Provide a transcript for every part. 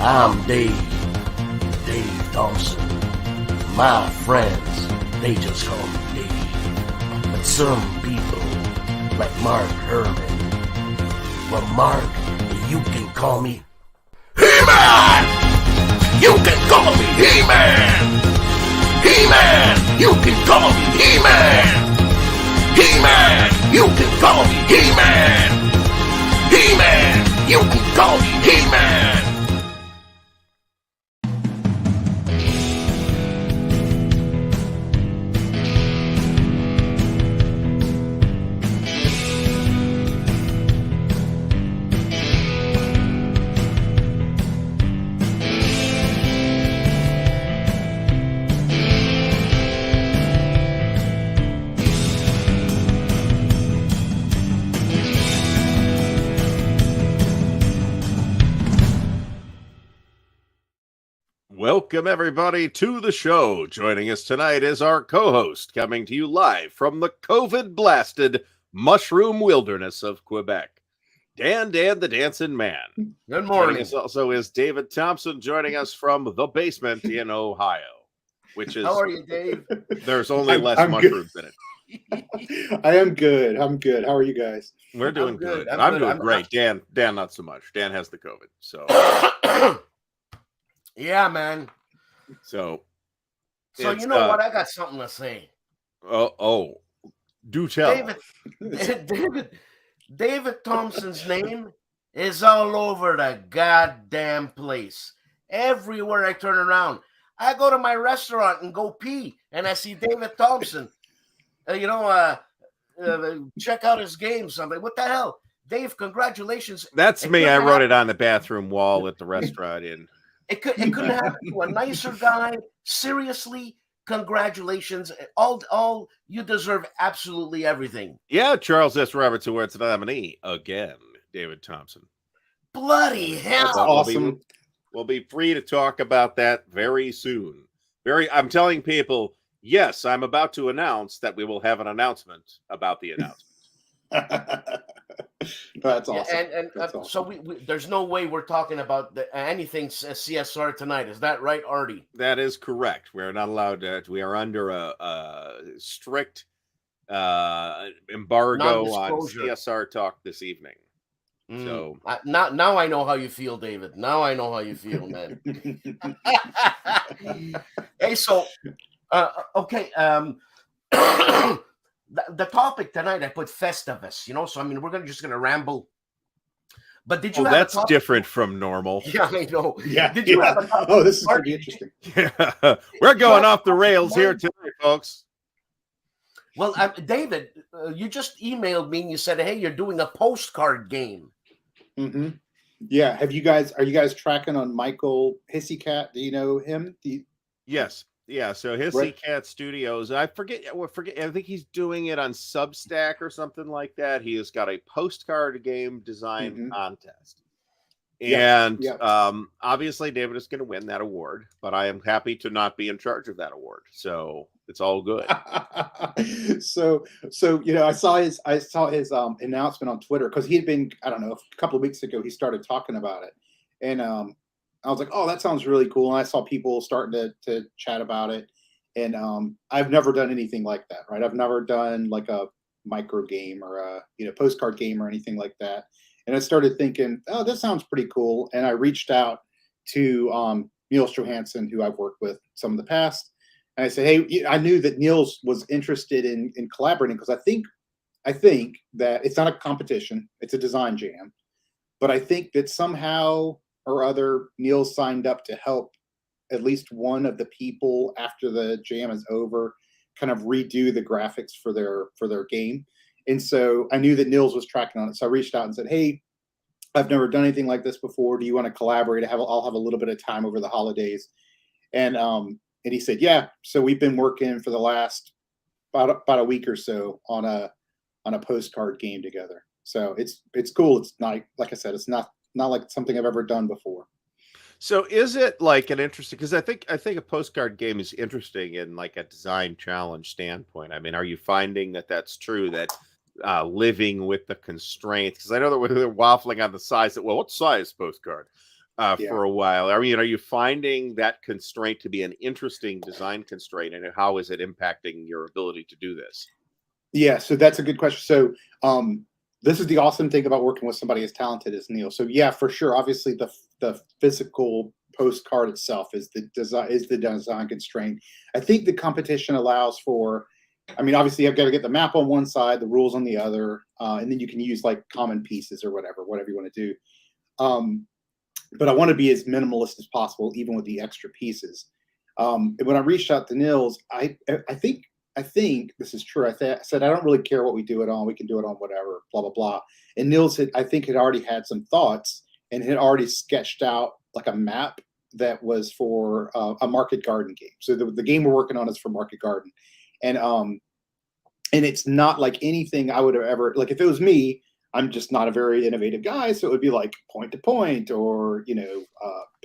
I'm Dave Thompson. My friends, they just call me Dave. But some people, like Mark Herman, well, Mark, you can call me He-Man! You can call me He-Man! He-Man! You can call me He-Man! He-Man! You can call me He-Man! He-Man! You can call me He-Man! Welcome, everybody, to the show. Joining us tonight is our co-host, coming to you live from the COVID-blasted mushroom wilderness of Quebec, Dan the Dancing Man. Good morning. Joining us also is David Thompson, joining us from the basement in Ohio, which is... How are you, Dave? There's only less mushrooms in it. I am good. I'm good. How are you guys? We're doing good. I'm doing great. Dan, not so much. Dan has the COVID, so... Yeah, man. So you know what? I got something to say. Oh, do tell. David Thompson's name is all over the goddamn place. Everywhere I turn around, I go to my restaurant and go pee, and I see David Thompson. Check out his game. Something. What the hell, Dave? Congratulations. That's me. I wrote it on the bathroom wall at the restaurant. It couldn't happen to a nicer guy. Seriously, congratulations. All you deserve absolutely everything. Yeah, Charles S. Roberts Awards nominee again, David Thompson. Bloody hell. That's awesome. We'll be free to talk about that very soon. I'm telling people, yes, I'm about to announce that we will have an announcement about the announcement. That's awesome. That's awesome. So we there's no way we're talking about anything CSR tonight. Is that right, Artie? That is correct. We're not allowed to. We are under a strict embargo on CSR talk this evening. So now I know how you feel, David. Now I know how you feel, man. Hey, so okay. The topic tonight, I put Festivus, so I mean, we're just gonna ramble. But did you? That's different from normal. Yeah, I know. Yeah. Did you have a this is gonna be interesting. Yeah, we're going off the rails here tonight, folks. Well, David, you just emailed me and you said, "Hey, you're doing a postcard game." Mm-hmm. Yeah. Are you guys tracking on Michael Hissycat? Do you know him? Yes. Yeah, so Hissycat Studios, I forget. I think he's doing it on Substack or something like that. He has got a postcard game design contest, and obviously David is going to win that award. But I am happy to not be in charge of that award, so it's all good. so I saw his announcement on Twitter because he had been, I don't know, a couple of weeks ago he started talking about it, and I was like, oh, that sounds really cool. And I saw people starting to chat about it. And I've never done anything like that, right? I've never done like a micro game or a postcard game or anything like that. And I started thinking, oh, this sounds pretty cool. And I reached out to Niels Johansson, who I've worked with some of the past. And I said, hey, I knew that Niels was interested in collaborating because I think that it's not a competition. It's a design jam. But I think that somehow or other, Niels signed up to help at least one of the people after the jam is over kind of redo the graphics for their game. And so I knew that Niels was tracking on it. So I reached out and said, hey, I've never done anything like this before. Do you want to collaborate? I'll have a little bit of time over the holidays. And he said, yeah. So we've been working for the last about a week or so on a postcard game together. So it's cool. It's not, like I said, it's not like something I've ever done before. So is it like an interesting, because I think a postcard game is interesting in like a design challenge standpoint. I mean, are you finding that that's true, that living with the constraints? Because I know that they're waffling on the size, that, well, what size postcard? for a while. I mean, are you finding that constraint to be an interesting design constraint, and how is it impacting your ability to do this? Yeah, so that's a good question. So this is the awesome thing about working with somebody as talented as Neil. So yeah, for sure. Obviously, the physical postcard itself is the design constraint. I think the competition allows for, I mean, obviously I've got to get the map on one side, the rules on the other, and then you can use like common pieces or whatever you want to do. But I want to be as minimalist as possible, even with the extra pieces. And when I reached out to Nils, I think this is true. I said, I don't really care what we do it on. We can do it on whatever, blah, blah, blah. And Nils had, I think, had already had some thoughts and had already sketched out like a map that was for a market garden game. So the game we're working on is for market garden. And it's not like anything I would have ever, like if it was me, I'm just not a very innovative guy. So it would be like point to point or, you know,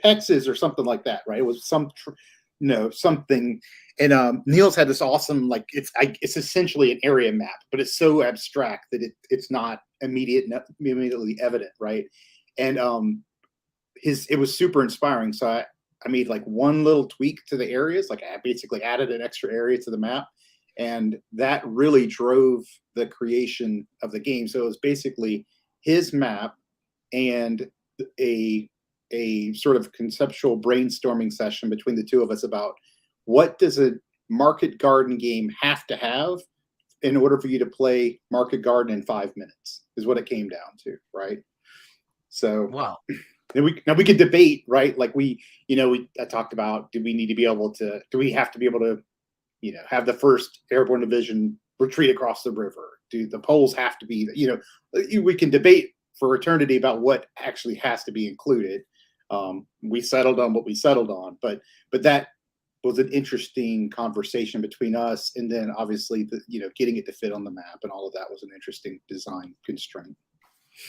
hexes or something like that, right? It was something. And Niels had this awesome, like it's essentially an area map, but it's so abstract that it's not immediately evident, right? And it was super inspiring. So I made like one little tweak to the areas, like I basically added an extra area to the map, and that really drove the creation of the game. So it was basically his map and a sort of conceptual brainstorming session between the two of us about what does a market garden game have to have in order for you to play market garden in 5 minutes, is what it came down to, right? So wow. Now we could debate, right? Like I talked about, do we have to be able to, you know, have the 1st Airborne Division retreat across the river? Do the poles have to be, you know, we can debate for eternity about what actually has to be included. We settled on what we settled on, but that was an interesting conversation between us. And then obviously getting it to fit on the map and all of that was an interesting design constraint.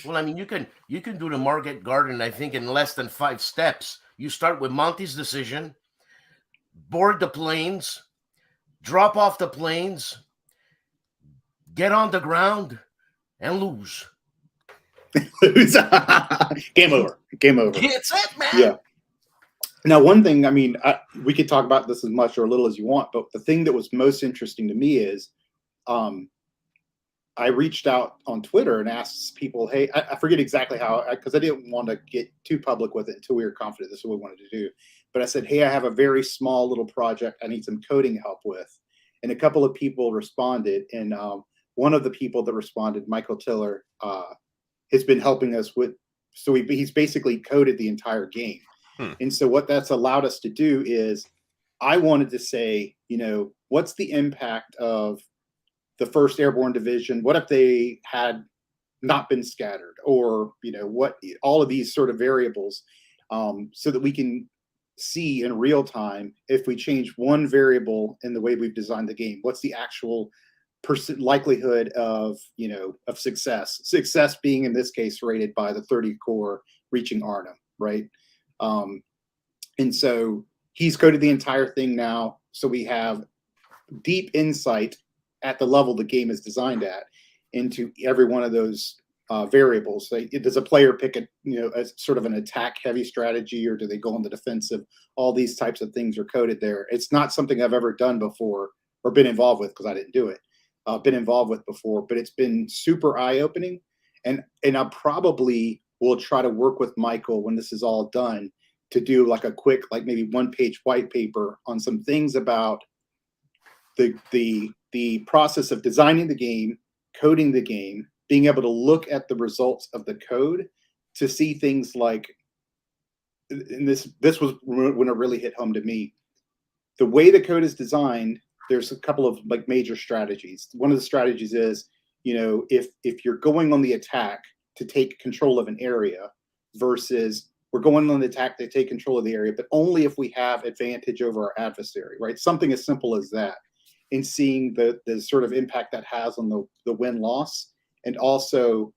Well, I mean, you can do the market garden, I think, in less than 5 steps. You start with Monty's decision, board the planes, drop off the planes, get on the ground, and lose. Game over. It's it, man. Yeah. Now, one thing, I mean, we could talk about this as much or a little as you want, but the thing that was most interesting to me is I reached out on Twitter and asked people, hey, I forget exactly how, because I didn't want to get too public with it until we were confident this is what we wanted to do. But I said, hey, I have a very small little project I need some coding help with. And a couple of people responded. And one of the people that responded, Michael Tiller, has been helping us with, so he's basically coded the entire game. And so what that's allowed us to do is, I wanted to say, you know, what's the impact of the 1st Airborne Division? What if they had not been scattered, or, you know, what, all of these sort of variables, so that we can see in real time, if we change one variable in the way we've designed the game, what's the actual likelihood of, you know, of success being in this case rated by the 30 Corps reaching Arnhem, right? And so he's coded the entire thing now, so we have deep insight at the level the game is designed at into every one of those variables. So does a player pick a, you know, as sort of an attack heavy strategy, or do they go on the defensive? All these types of things are coded there. It's not something I've ever done before or been involved with, because I didn't do it. Been involved with before, but it's been super eye-opening. And I probably will try to work with Michael when this is all done to do like a quick, like maybe 1-page white paper on some things about the process of designing the game, coding the game, being able to look at the results of the code to see things like, and this was when it really hit home to me, the way the code is designed. There's a couple of like major strategies. One of the strategies is, you know, if you're going on the attack to take control of an area, versus we're going on the attack to take control of the area, but only if we have advantage over our adversary, right? Something as simple as that. And seeing the sort of impact that has on the win-loss. And also,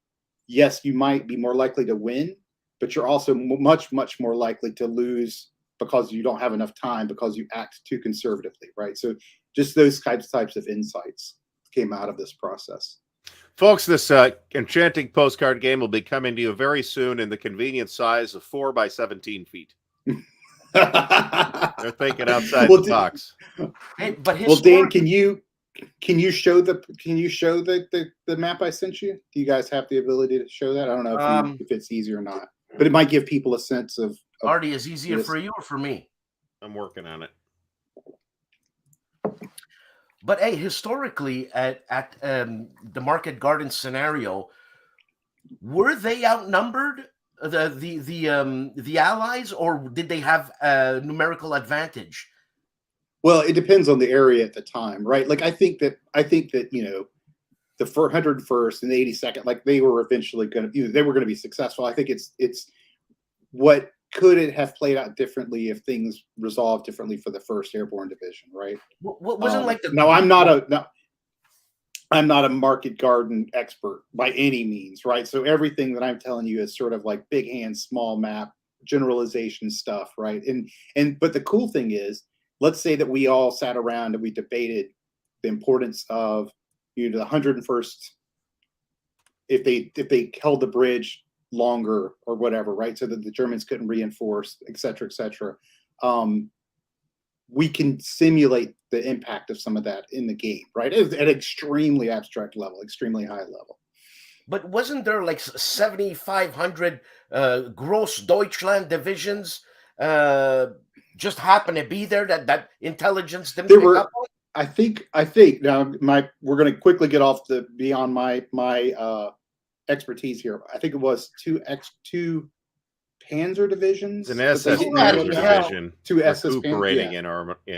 yes, you might be more likely to win, but you're also much, much more likely to lose because you don't have enough time, because you act too conservatively, right? So just those types of insights came out of this process. Folks, this enchanting postcard game will be coming to you very soon in the convenient size of 4 by 17 feet. They're thinking outside the box. Hey, but well, Dan, can you show the map I sent you? Do you guys have the ability to show that? I don't know if it's easy or not, but it might give people a sense of Artie, is easier for you or for me? I'm working on it. But hey, historically at the Market Garden scenario, were they outnumbered, the Allies, or did they have a numerical advantage? Well, it depends on the area at the time, right? Like I think that you know, the 101st and the 82nd, like they were eventually going to, they were going to be successful. I think it's what could it have played out differently if things resolved differently for the 1st Airborne Division, right? What wasn't like the no, I'm not a Market Garden expert by any means, right? So everything that I'm telling you is sort of like big hand, small map, generalization stuff, right? But the cool thing is, let's say that we all sat around and we debated the importance of, you know, the 101st, if they held the bridge longer or whatever, right? So that the Germans couldn't reinforce, et cetera, et cetera. We can simulate the impact of some of that in the game, right? At an extremely abstract level, extremely high level. But wasn't there like 7,500 gross Deutschland divisions just happen to be there that intelligence didn't pick up on? I think now we're going to quickly get off beyond my expertise here. I think it was two Panzer divisions, an SS Panzer division, two SS recuperating in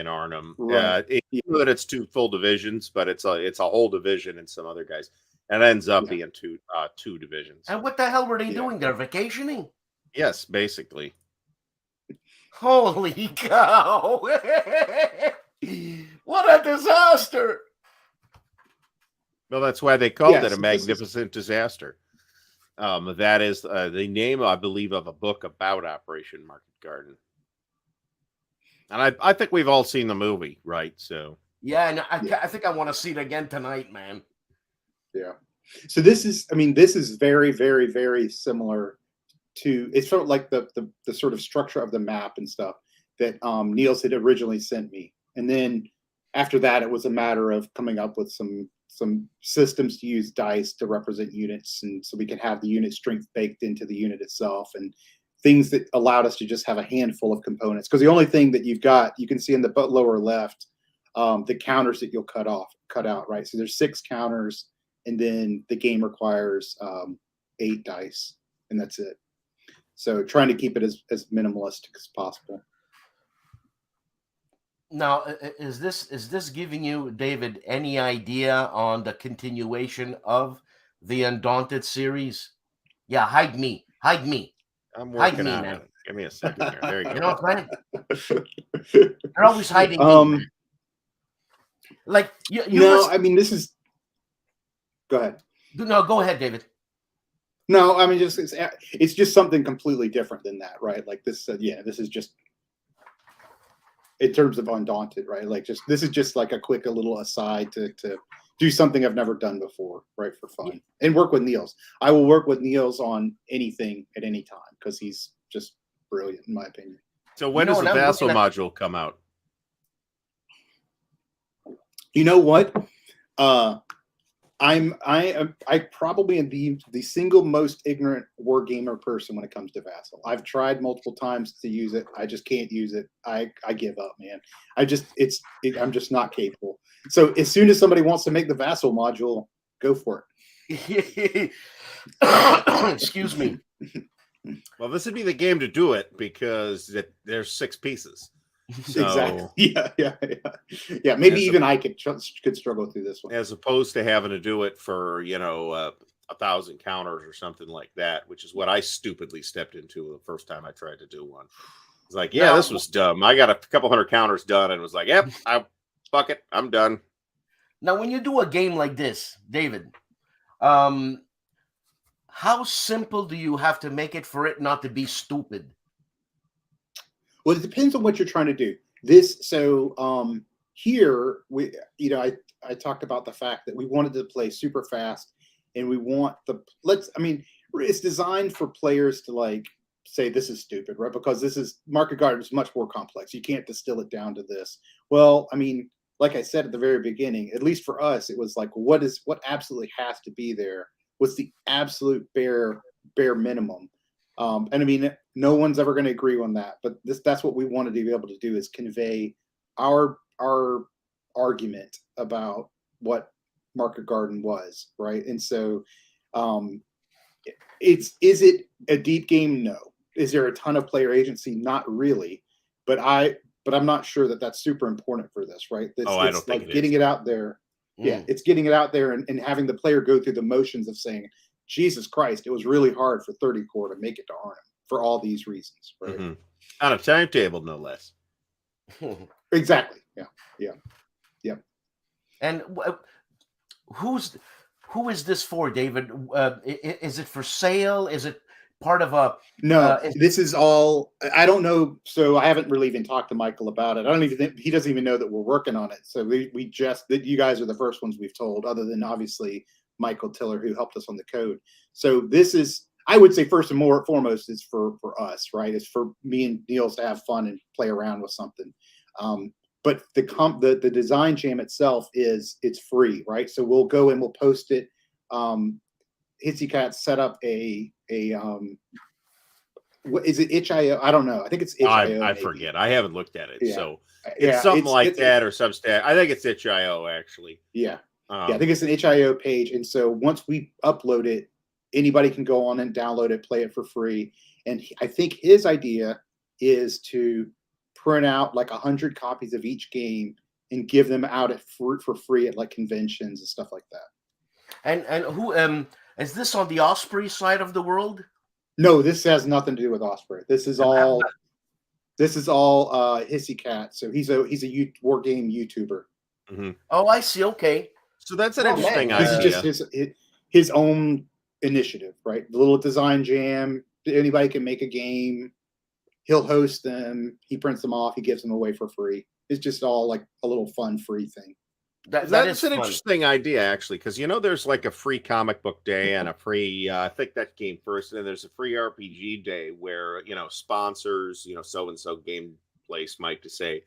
Arnhem. Right. That it's 2 full divisions, but it's a whole division and some other guys. And it ends up being two divisions. And what the hell were they doing there? Vacationing? Yes, basically. Holy cow! What a disaster! Well, that's why they called it a magnificent disaster. That is the name, I believe, of a book about Operation Market Garden. And I think we've all seen the movie, right? So yeah, and I think I want to see it again tonight, man. Yeah. So this is very, very, very similar to, it's sort of like the sort of structure of the map and stuff that Niels had originally sent me. And then after that, it was a matter of coming up with some systems to use dice to represent units, and so we can have the unit strength baked into the unit itself, and things that allowed us to just have a handful of components. Because the only thing that you've got, you can see in the lower left, the counters that you'll cut out, right? So there's 6 counters, and then the game requires 8 dice, and that's it. So trying to keep it as minimalistic as possible. Now, is this giving you, David, any idea on the continuation of the Undaunted series? Yeah, hide me. I'm working on it. Give me a second here. There you go. You know what I'm saying? You're always hiding me. Like you no, I mean, this is. Go ahead. No, go ahead, David. No, I mean, it's just something completely different than that, right? Like this, this is just. In terms of Undaunted, right? Like this is just like a little aside to do something I've never done before, right? For fun and work with Niels. I will work with Niels on anything at any time because he's just brilliant in my opinion. So when does the Vassal module come out? You know what? I probably am the single most ignorant war gamer person when it comes to Vassal. I've tried multiple times to use it. I just can't use it. I give up, man. I'm just not capable. So as soon as somebody wants to make the Vassal module, go for it. Excuse me. Well, this would be the game to do it because there's 6 pieces. So, exactly. Yeah. Maybe even I could struggle through this one, as opposed to having to do it for 1,000 counters or something like that, which is what I stupidly stepped into the first time I tried to do one. It's like, this was dumb. I got a couple hundred counters done and was like, yep, fuck it, I'm done. Now, when you do a game like this, David, how simple do you have to make it for it not to be stupid? Well, it depends on what you're trying to do. Here I talked about the fact that we wanted to play super fast and we want I mean, it's designed for players to like say this is stupid, right? Because this is Market Garden is much more complex. You can't distill it down to this. Well, I mean, like I said at the very beginning, at least for us, it was like, what absolutely has to be there? What's the absolute bare minimum? And I mean, no one's ever going to agree on that, but that's what we wanted to be able to do, is convey our argument about what Market Garden was, right? And so is it a deep game? No. Is there a ton of player agency? Not really, but I'm not sure that that's super important for this, right? I don't think like getting it out there. Yeah, it's getting it out there and having the player go through the motions of saying, Jesus Christ, it was really hard for 30 core to make it to Arnhem for all these reasons, right? Mm-hmm. On a timetable, no less. Exactly. Yeah. And who is this for, David? Is it for sale? Is it part of a? No, this is all. I don't know. So I haven't really even talked to Michael about it. I don't even think he doesn't even know that we're working on it. So we just that you guys are the first ones we've told, other than obviously Michael Tiller, who helped us on the code. So this is, I would say, first and foremost, is for us, right? It's for me and Niels to have fun and play around with something. But the design jam itself it's free, right? So we'll go and we'll post it. Hitsycat set up a what is it, itch.io? I don't know. I think it's itch.io. I forget. I haven't looked at it. Yeah. So it's something like that or Substack. I think it's itch.io actually. Yeah. I think it's an itch.io page. And so once we upload it, anybody can go on and download it, play it for free. And I think his idea is to print out like 100 copies of each game and give them out for free at like conventions and stuff like that. And who is this on the Osprey side of the world? No, this has nothing to do with Osprey. This is all Hitsycat. So he's a war game YouTuber. Mm-hmm. Oh, I see. Okay. So that's an interesting idea. This is just his own initiative, right? The little design jam. Anybody can make a game. He'll host them. He prints them off. He gives them away for free. It's just all like a little fun, free thing. That's an interesting idea, actually, because there's like a free comic book day and a free. I think that came first, and then there's a free RPG day where sponsors, so and so game place might to say,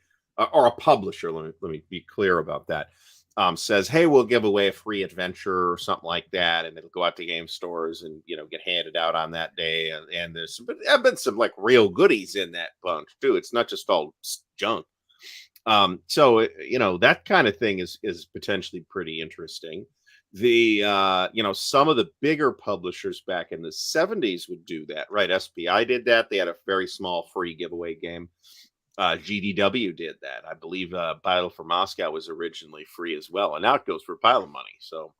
or a publisher. Let me be clear about that. Says, hey, we'll give away a free adventure or something like that, and it'll go out to game stores and get handed out on that day. And there's been some like real goodies in that bunch too. It's not just all junk. So that kind of thing is potentially pretty interesting. The some of the bigger publishers back in the 70s would do that, right? SPI did that. They had a very small free giveaway game. GDW did that. I believe Battle for Moscow was originally free as well, and now it goes for a pile of money. So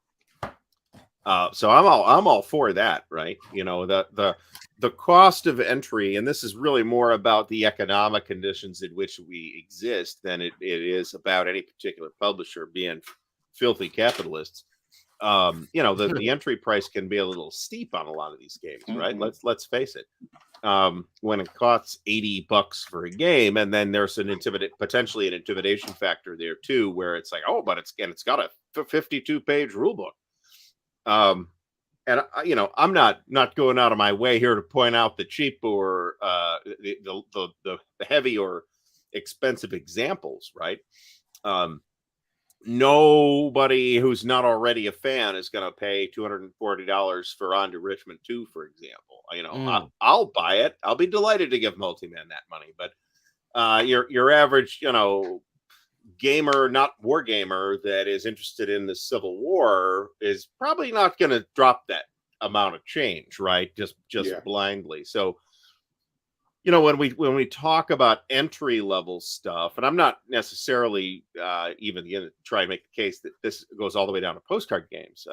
I'm all for that, right? The cost of entry, and this is really more about the economic conditions in which we exist than it is about any particular publisher being filthy capitalists. The entry price can be a little steep on a lot of these games, right? Let's face it. When it costs $80 for a game, and then there's potentially an intimidation factor there too, where it's like, oh, but it's got a 52-page rule book. And I'm not going out of my way here to point out the cheap or the heavy or expensive examples, right? Nobody who's not already a fan is going to pay $240 for On to Richmond 2, for example. I'll buy it. I'll be delighted to give Multiman that money. But your average, gamer, not war gamer, that is interested in the Civil War is probably not going to drop that amount of change, right? Just blindly. So, when we talk about entry level stuff, and I'm not necessarily even going to try and make the case that this goes all the way down to postcard games.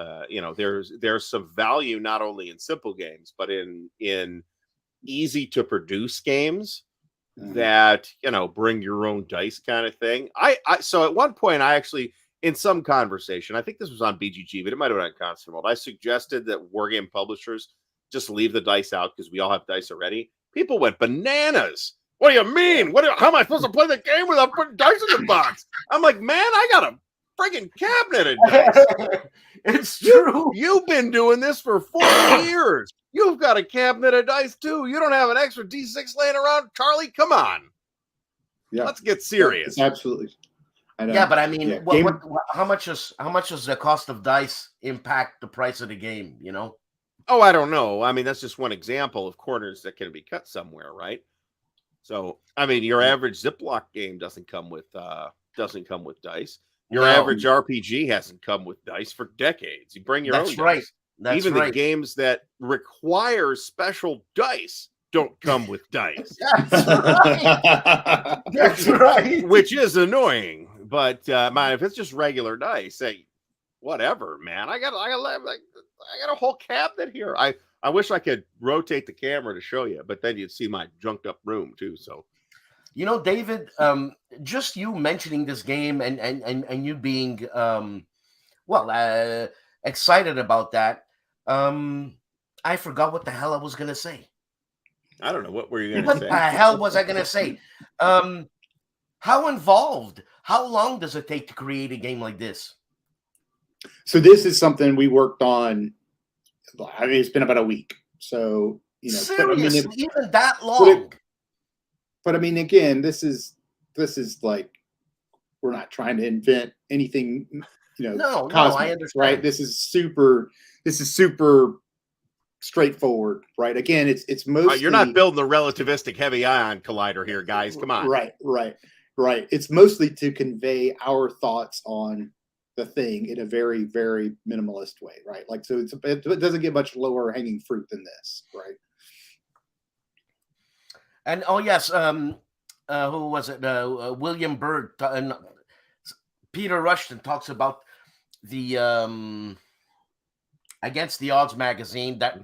There's some value not only in simple games, but in easy to produce games that bring your own dice kind of thing. So at one point I actually, in some conversation, I think this was on BGG, but it might have been on Constant World, I suggested that wargame publishers just leave the dice out because we all have dice already. People went bananas. What do you mean? How am I supposed to play the game without putting dice in the box? I'm like, man, I got friggin' cabinet of dice. It's true. You've been doing this for 40 years. You've got a cabinet of dice too. You don't have an extra D6 laying around, Charlie. Come on. Yeah. Let's get serious. Absolutely. I know. Yeah, but I mean, Yeah. how much does the cost of dice impact the price of the game? You know? Oh, I don't know. I mean, that's just one example of corners that can be cut somewhere, right? So, I mean, your average Ziploc game doesn't come with dice. Your average RPG hasn't come with dice for decades. You bring your own dice. That's Even right. the games that require special dice don't come with dice. That's right. That's right. Which is annoying. But man, if it's just regular dice, hey, whatever, man. I got a whole cabinet here. I wish I could rotate the camera to show you, but then you'd see my junked up room too. So, you know, David, just you mentioning this game and you being excited about that. I forgot what the hell I was gonna say. I don't know, what were you gonna What say? the hell was I gonna say? How involved? How long does it take to create a game like this? So this is something we worked on. I mean, it's been about a week. So, you know, seriously, even that long. But I mean, again, this is like, we're not trying to invent anything, you know. No, cosmic, I understand. Right? This is super straightforward, right? Again, it's mostly, You're not building the relativistic heavy ion collider here, guys. Come on. Right. It's mostly to convey our thoughts on the thing in a very, very minimalist way, right? Like, so it doesn't get much lower hanging fruit than this, right? And oh yes, who was it? William Byrd and Peter Rushton talks about the Against the Odds magazine that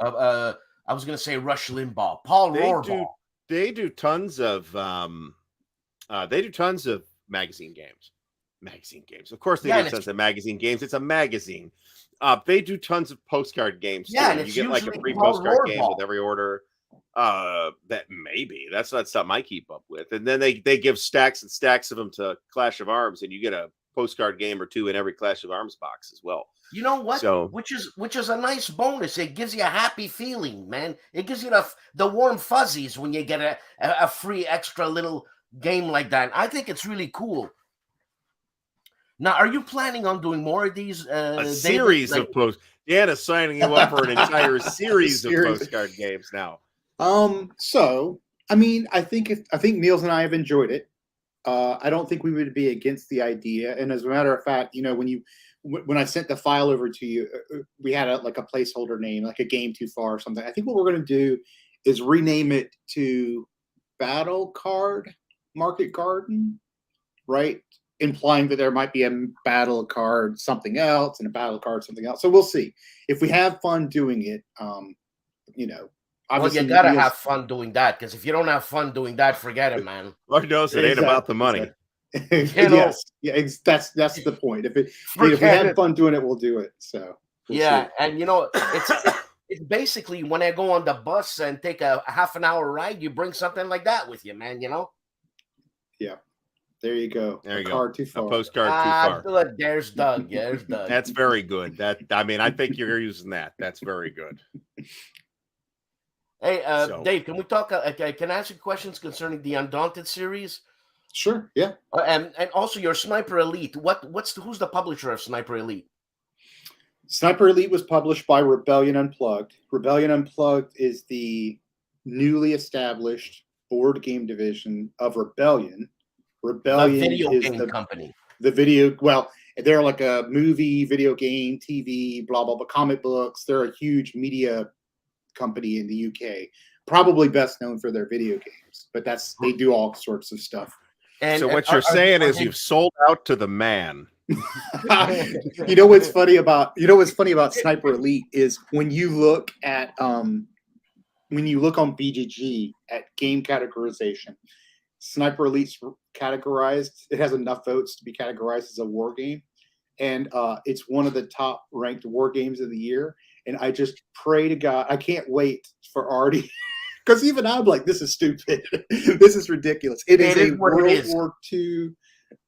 I was going to say Rush Limbaugh, Paul Rohrbaugh. They do tons of magazine games. Of course, they do tons of magazine games. It's a magazine. They do tons of postcard games. Yeah, too. and You get like a free Paul postcard Rohrbaugh. game with every order. That's not something I keep up with. And then they give stacks and stacks of them to Clash of Arms, and you get a postcard game or two in every Clash of Arms box as well. You know what? So, which is a nice bonus. It gives you a happy feeling, man. It gives you the warm fuzzies when you get a free extra little game like that. I think it's really cool. Now, are you planning on doing more of these? A series of posts. Deanna's signing you up for an entire series of postcard games now. So I mean, I think Niels and I have enjoyed it. I don't think we would be against the idea. And as a matter of fact, you know, when I sent the file over to you, we had a placeholder name, like a Game Too Far or something. I think what we're going to do is rename it to Battle Card Market Garden, right? Implying that there might be a battle card something else and a battle card something else. So we'll see if we have fun doing it. You know, well, you gotta have fun doing that, because if you don't have fun doing that, forget it, man. Lord knows it ain't about the money. Yes, yeah, that's the point. If we have fun doing it, we'll do it. So we'll see. And you know, it's basically when I go on the bus and take a half an hour ride, you bring something like that with you, man. You know. Yeah. There you go. There you go. Card too far. A postcard too far. There's Doug. Yeah, there's Doug. That's very good. I think you're using that. That's very good. Hey, Dave, can we talk? Can I ask you questions concerning the Undaunted series? Sure. Yeah. And also your Sniper Elite. Who's the publisher of Sniper Elite? Sniper Elite was published by Rebellion Unplugged. Rebellion Unplugged is the newly established board game division of Rebellion. Rebellion video is game company. They're like a movie, video game, TV, blah, blah, blah, comic books. They're a huge media company in the UK, probably best known for their video games, but they do all sorts of stuff. And so what you're saying is you've sold out to the man. You know what's funny about Sniper Elite is when you look on BGG at game categorization, Sniper Elite's categorized. It has enough votes to be categorized as a war game, and it's one of the top ranked war games of the year. And I just pray to God, I can't wait for Artie, because even I'm like, this is stupid. This is ridiculous. It is a World War II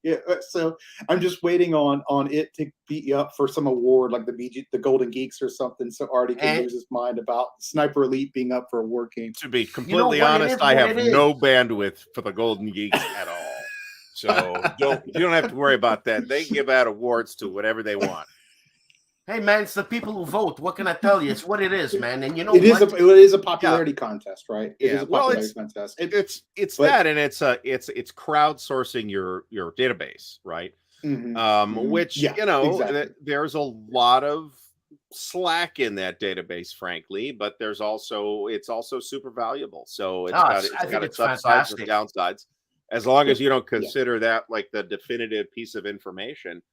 Yeah, so I'm just waiting on it to be up for some award like the Golden Geeks or something, so Artie can lose his mind about Sniper Elite being up for a war game. To be completely honest, I have no bandwidth for the Golden Geeks at all. So you don't have to worry about that. They give out awards to whatever they want. Hey man, it's the people who vote. What can I tell you? It's what it is, man. And you know it is a popularity contest, right? It is a popularity contest. It's that, and it's crowdsourcing your database, right? Which you know, there's a lot of slack in that database, frankly, but it's also super valuable. So it's got its upsides and downsides. As long as you don't consider that like the definitive piece of information.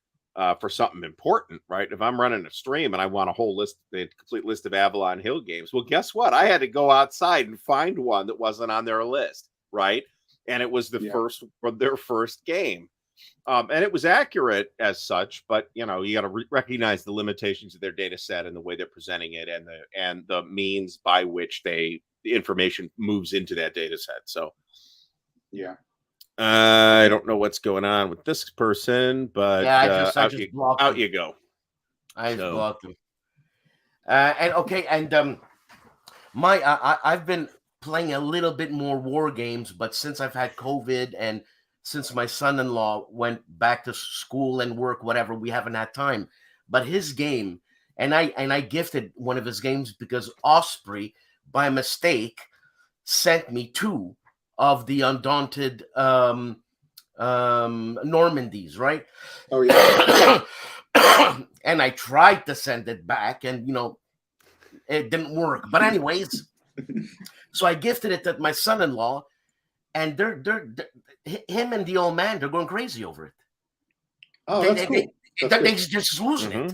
For something important, right? If I'm running a stream and I want the complete list of Avalon Hill games, well, guess what? I had to go outside and find one that wasn't on their list, right? And it was their first game, and it was accurate as such. But you know, you got to recognize the limitations of their data set and the way they're presenting it, and the means by which the information moves into that data set. So, yeah. I don't know what's going on with this person, but I just blocked out you go. I just blocked him. I've been playing a little bit more war games, but since I've had COVID and since my son-in-law went back to school and work, whatever, we haven't had time. But his game, and I gifted one of his games because Osprey, by mistake, sent me 2 of the Undaunted Normandies, right? Oh yeah. And I tried to send it back, and you know, it didn't work. But anyways, so I gifted it to my son-in-law, and they're him and the old man, they're going crazy over it. Oh, that's cool. They just losing it.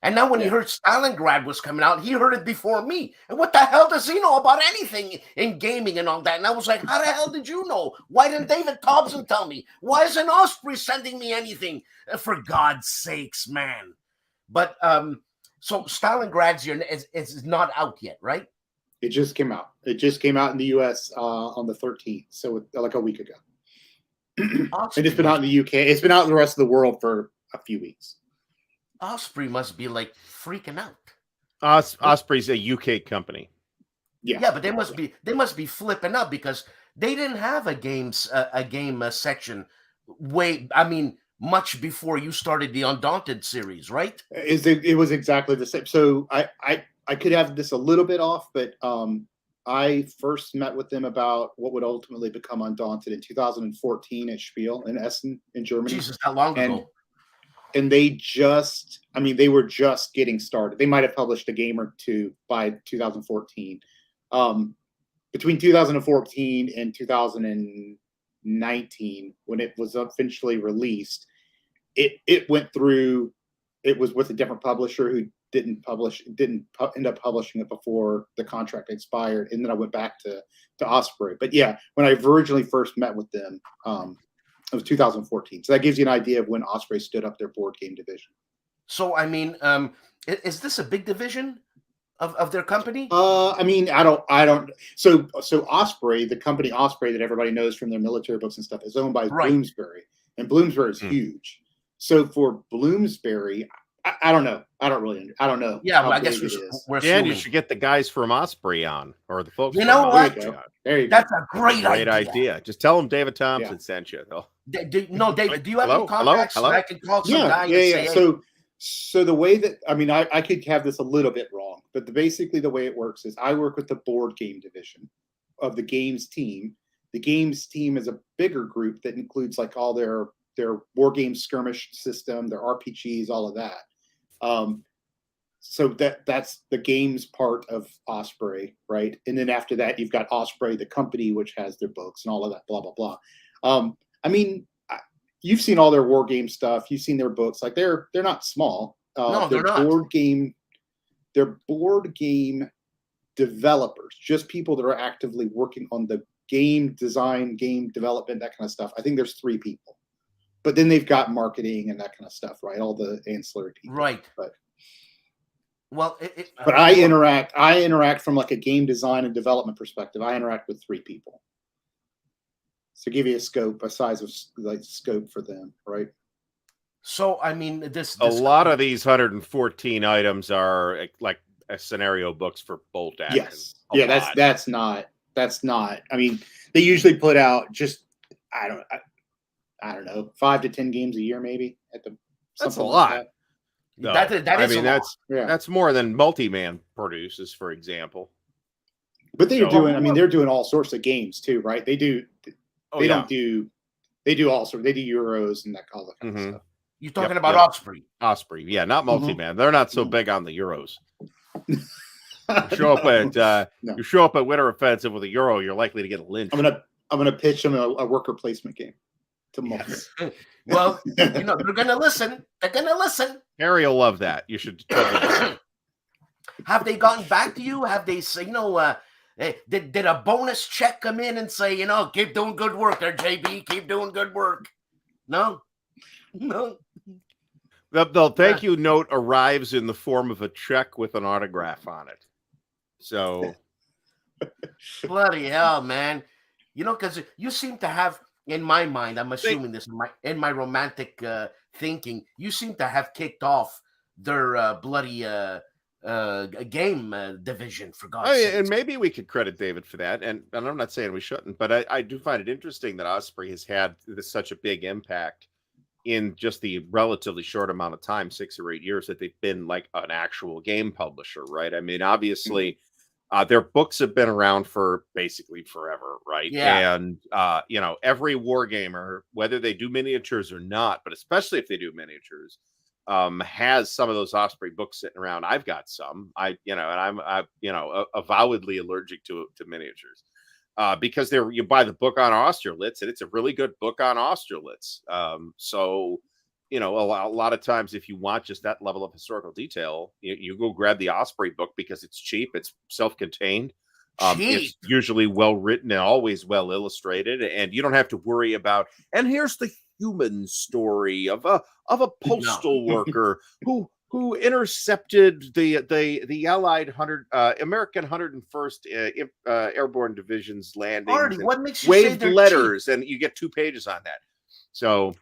And now when he heard Stalingrad was coming out, he heard it before me. And what the hell does he know about anything in gaming and all that? And I was like, how the hell did you know? Why didn't David Thompson tell me? Why isn't Osprey sending me anything? For God's sakes, man. But so Stalingrad's is not out yet, right? It just came out. It just came out in the U.S. On the 13th, so like a week ago. And it's been out in the UK. It's been out in the rest of the world for a few weeks. Osprey must be like freaking out. Osprey's a UK company. Yeah, but they must be flipping out because they didn't have a game section much before you started the Undaunted series, right? It was exactly the same. So I could have this a little bit off, but I first met with them about what would ultimately become Undaunted in 2014 at Spiel in Essen in Germany. Jesus, how long ago? And they were just getting started. They might have published a game or 2 by 2014. Between 2014 and 2019, when it was eventually released, it went through. It was with a different publisher who didn't end up publishing it before the contract expired, and then I went back to Osprey. But yeah, when I originally first met with them, it was 2014. So that gives you an idea of when Osprey stood up their board game division. So, I mean, is this a big division of their company? I don't. So Osprey, the company Osprey that everybody knows from their military books and stuff, is owned by Bloomsbury, and Bloomsbury is huge. So for Bloomsbury, I don't know. I don't know. Yeah, well, I guess we're Dan, you should get the guys from Osprey on, or the folks. You know what? There you go. That's a great idea. Just tell them David Thompson sent you. David, do you have any contacts that I can call some guy and say, hey. So the way that, I could have this a little bit wrong, but basically the way it works is I work with the board game division of the games team. The games team is a bigger group that includes like all their war game skirmish system, their RPGs, all of that. So that's the games part of Osprey, right? And then after that, you've got Osprey, the company, which has their books and all of that, blah, blah, blah. You've seen all their war game stuff. You've seen their books. Like they're not small. No, they're not. They're board game developers, just people that are actively working on the game design, game development, that kind of stuff. I think there's 3 people. But then they've got marketing and that kind of stuff, right? All the ancillary people. Right. But but I interact from like a game design and development perspective. I interact with 3 people. So give you a scope, a size of like scope for them, right? So I mean, this a lot of these 114 items are like scenario books for bolt action. Yes, yeah, that's not. I mean, they usually put out just I don't know, 5 to 10 games a year, maybe at the. That's a lot. That. No. That is that's more than Multiman produces, for example. But they're doing. I mean, they're doing all sorts of games too, right? They do. They don't do. They do all sorts. They do Euros and all that kind of stuff. You're talking about Osprey. Osprey, yeah, not Multiman. They're not so big on the Euros. You show up at Winter Offensive with a Euro, you're likely to get a lynch. I'm gonna pitch them a worker placement game to Multi. Yes. Well, they're gonna listen. They're gonna listen. Harry will love that. You should. Have they gotten back to you? Have they say, did a bonus check come in and say, keep doing good work there, JB, keep doing good work? No. The thank you note arrives in the form of a check with an autograph on it. So bloody hell, man. Because you seem to have, in my mind, I'm assuming this in my romantic thinking, you seem to have kicked off their bloody game division, for God's sake. And maybe we could credit David for that. And I'm not saying we shouldn't, but I do find it interesting that Osprey has had such a big impact in just the relatively short amount of time, 6 or 8 years, that they've been like an actual game publisher, right? I mean, obviously, their books have been around for basically forever, right? Yeah. And, every wargamer, whether they do miniatures or not, but especially if they do miniatures, has some of those Osprey books sitting around. I've got some, and I'm avowedly allergic to miniatures. Because you buy the book on Austerlitz, and it's a really good book on Austerlitz. So, a lot of times, if you want just that level of historical detail, you go grab the Osprey book because it's cheap, it's self-contained, it's usually well written and always well illustrated, and you don't have to worry about. And here's the human story of a postal worker who intercepted the Allied American 101st Airborne Division's landings. Artie, what makes you waved say letters, cheap? And you get 2 pages on that. So,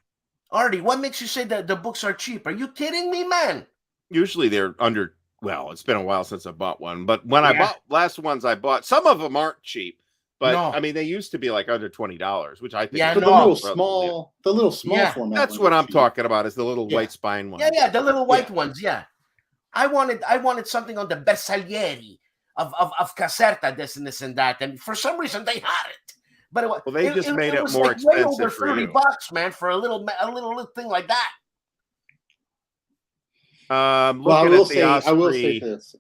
Artie, what makes you say that the books are cheap? Are you kidding me, man? Usually they're under. Well, it's been a while since I bought one, but when I bought last ones I bought, some of them aren't cheap. But I mean, they used to be like under $20, which I think. The little small format. That's what I'm talking about. Is the little white spine one? Yeah, the little white ones. Yeah, I wanted something on the Bersaglieri of Caserta, this and that, and for some reason they had it. But they just made it more expensive. Way over $30, man, for a little thing like that. I will say this.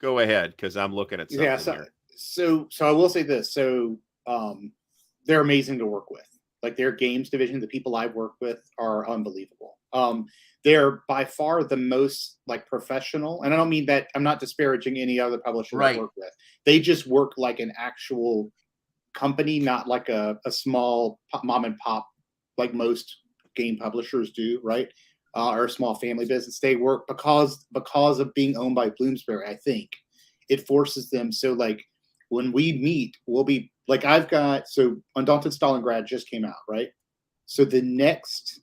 Go ahead, because I'm looking at something here. So I will say this. So they're amazing to work with. Like their games division, the people I've worked with are unbelievable. They're by far the most like professional, and I don't mean that. I'm not disparaging any other publisher I work with. They just work like an actual company, not like a small mom and pop like most game publishers do, right? Or a small family business. They work because of being owned by Bloomsbury. I think it forces them. So like when we meet, we'll be like, I've got, so Undaunted Stalingrad just came out, right? So the next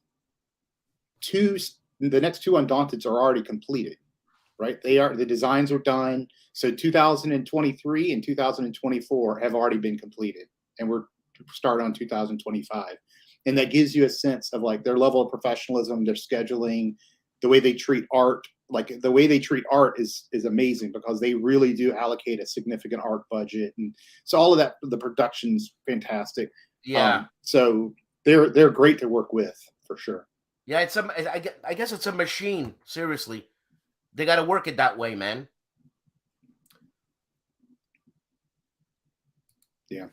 two Undaunteds are already completed, right? The designs are done. So 2023 and 2024 have already been completed, and we're starting on 2025. And that gives you a sense of like their level of professionalism, their scheduling, the way they treat art. Like the way they treat art is amazing, because they really do allocate a significant art budget, and so all of that, the production's fantastic. Yeah. So they're great to work with for sure. Yeah, I guess it's a machine. Seriously, they got to work it that way, man. Yeah.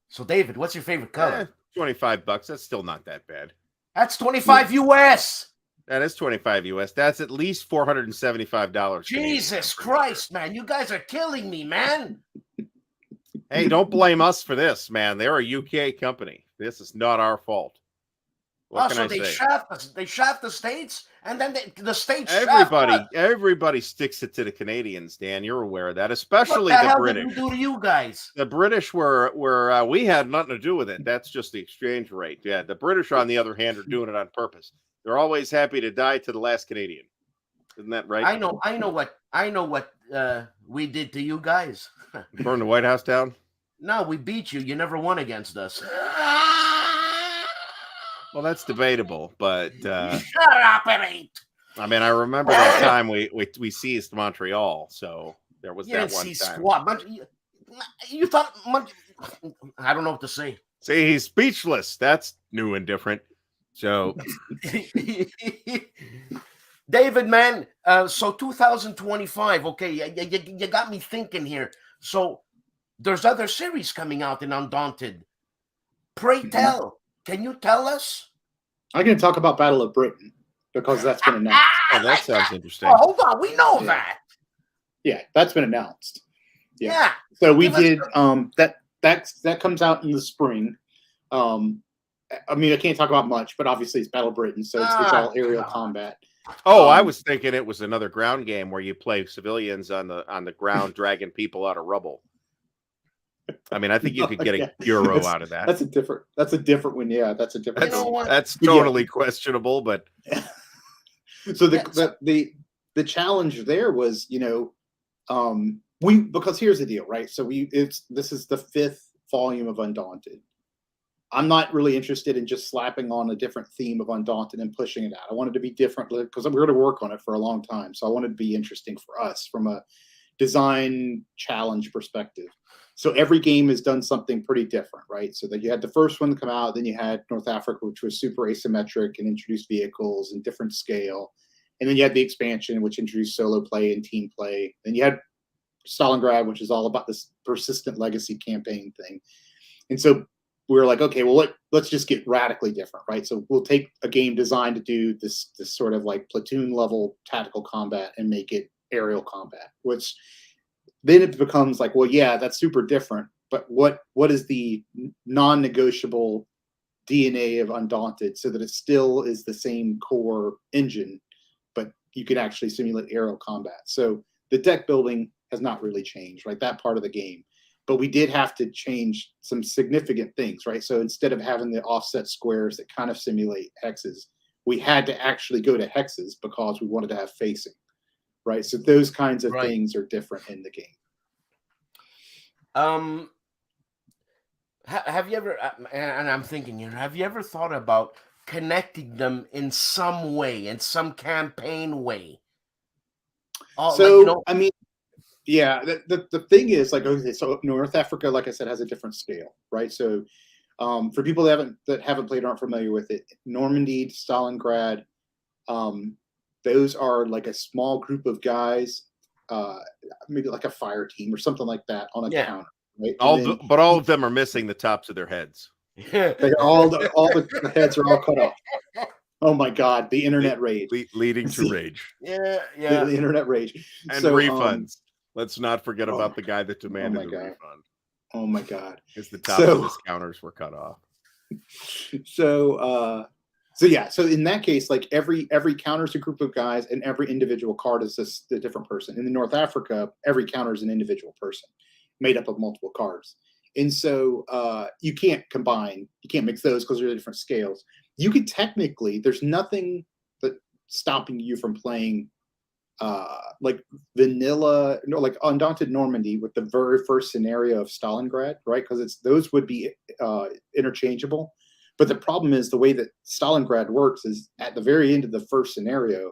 So David, what's your favorite color? $25. That's still not that bad. That's 25 US. That is 25 US. That's at least $475. Jesus Christ, man. You guys are killing me, man. Hey, don't blame us for this, man. They're a UK company. This is not our fault. What can so I they say? shaft the states, and then the states Everybody sticks it to the Canadians, Dan. You're aware of that, especially what the the hell British. did we do to you guys? The British were we had nothing to do with it. That's just the exchange rate. Yeah, the British, on the other hand, are doing it on purpose. They're always happy to die to the last Canadian. Isn't that right? I know what we did to you guys. Burn the White House down. No, we beat you. You never won against us. Well, that's debatable, but Shut up, it ain't. I mean, I remember that time we seized Montreal, so there was You that didn't one see time. squat. You thought I don't know what to say. See, he's speechless. That's new and different. So, David, man. So 2025. Okay, you got me thinking here. So there's other series coming out in Undaunted. Pray tell. Can you tell us? I'm going to talk about Battle of Britain because that's been announced. oh, that sounds interesting. Oh, hold on. We know that. Yeah, that's been announced. Yeah. So we did that comes out in the spring. I mean, I can't talk about much, but obviously it's Battle of Britain, so it's all aerial combat. Oh, I was thinking it was another ground game where you play civilians on the ground, dragging people out of rubble. I mean, I think you could get a euro out of that. That's a different one. Yeah, that's a different. That's totally questionable, but so the challenge there was, because here's the deal, right? So this is the 5th volume of Undaunted. I'm not really interested in just slapping on a different theme of Undaunted and pushing it out. I wanted to be different because we're going to work on it for a long time. So I wanted to be interesting for us from a design challenge perspective. So every game has done something pretty different, right? So that you had the first one to come out, then you had North Africa, which was super asymmetric and introduced vehicles and different scale. And then you had the expansion, which introduced solo play and team play. Then you had Stalingrad, which is all about this persistent legacy campaign thing. And so we were like, okay, well, let's just get radically different, right? So we'll take a game designed to do this sort of like platoon level tactical combat and make it aerial combat, which then it becomes like, well, yeah, that's super different. But what is the non-negotiable DNA of Undaunted so that it still is the same core engine, but you can actually simulate aerial combat? So the deck building has not really changed, right? That part of the game. But we did have to change some significant things, right? So instead of having the offset squares that kind of simulate hexes, we had to actually go to hexes because we wanted to have facing, right? So those kinds of things are different in the game. Have you ever, and I'm thinking here, have you ever thought about connecting them in some way, in some campaign way? So, I mean, yeah, the thing is, like, okay, so North Africa, like I said, has a different scale, right? So for people that haven't played, aren't familiar with it, Normandy, Stalingrad, those are like a small group of guys, maybe like a fire team or something like that on a counter, right? But all of them are missing the tops of their heads. all the heads are all cut off. Oh my God, the internet rage. Leading to rage. Yeah. The internet rage. And refunds. Let's not forget about the guy that demanded the refund. Oh my God. Because the tops of his counters were cut off. So yeah, so in that case, like every counter is a group of guys and every individual card is a different person. In North Africa, every counter is an individual person made up of multiple cards. And so you can't mix those because they're different scales. You could technically, there's nothing that stopping you from playing like vanilla, like Undaunted Normandy with the very first scenario of Stalingrad, right? Because those would be interchangeable. But the problem is the way that Stalingrad works is at the very end of the first scenario,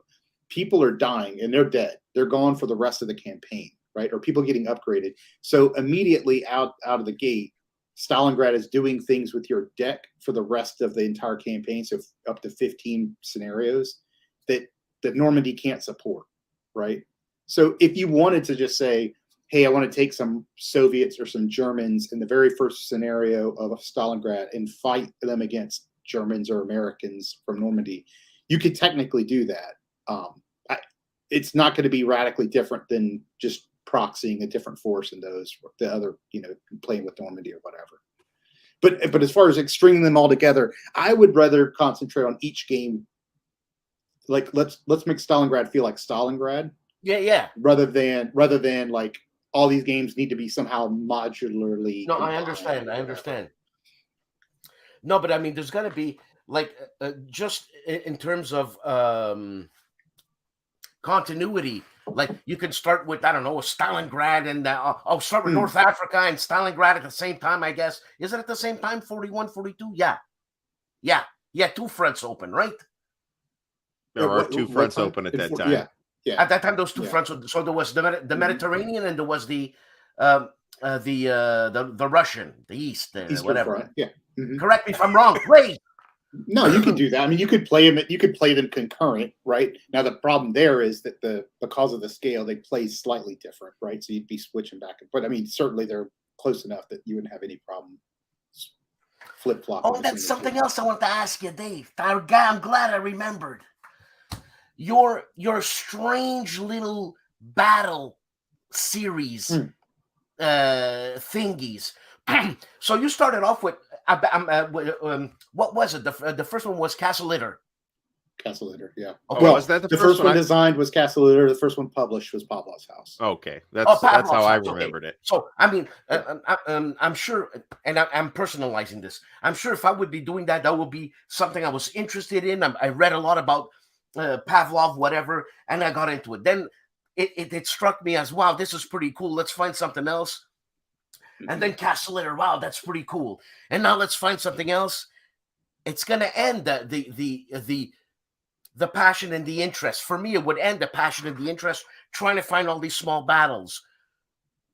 people are dying and they're dead. They're gone for the rest of the campaign, right? Or people getting upgraded. So immediately out of the gate, Stalingrad is doing things with your deck for the rest of the entire campaign. So up to 15 scenarios that Normandy can't support, right? So if you wanted to just say, hey, I want to take some Soviets or some Germans in the very first scenario of Stalingrad and fight them against Germans or Americans from Normandy, you could technically do that. It's not going to be radically different than just proxying a different force in the other, playing with Normandy or whatever. But as far as like stringing them all together, I would rather concentrate on each game. Like let's make Stalingrad feel like Stalingrad. Yeah. Rather than like all these games need to be somehow modularly. No, I understand. No, but I mean, there's got to be like just in terms of continuity. Like you can start with, I don't know, Stalingrad and I'll start with North Africa and Stalingrad at the same time, I guess. Is it at the same time, 41, 42? Yeah, two fronts open, right? There are two fronts open at that time. Yeah. At that time, those two fronts. So there was the Mediterranean and there was the Russian, the East, whatever. Front. Yeah. Correct me if I'm wrong, please. No, you could do that. I mean, you could play them. You could play them concurrent, right? Now the problem there is that because of the scale, they play slightly different, right? So you'd be switching back. But I mean, certainly they're close enough that you wouldn't have any problem flip flopping. Oh, that's something else I want to ask you, Dave. I'm glad I remembered. Your strange little battle series thingies. So you started off with what was it? The first one was Castle Litter. Castle Litter, yeah. Okay. Well, was that the first one designed was Castle Litter. The first one published was Pavlov's House. Okay, that's how I remembered it. So I mean, I'm sure, and I'm personalizing this. I'm sure if I would be doing that, that would be something I was interested in. I read a lot about Pavlov, whatever, and I got into it. Then it struck me as, wow, this is pretty cool. Let's find something else. And then Castle Litter, wow, that's pretty cool. And now let's find something else. It's going to end the passion and the interest. For me, it would end the passion and the interest trying to find all these small battles.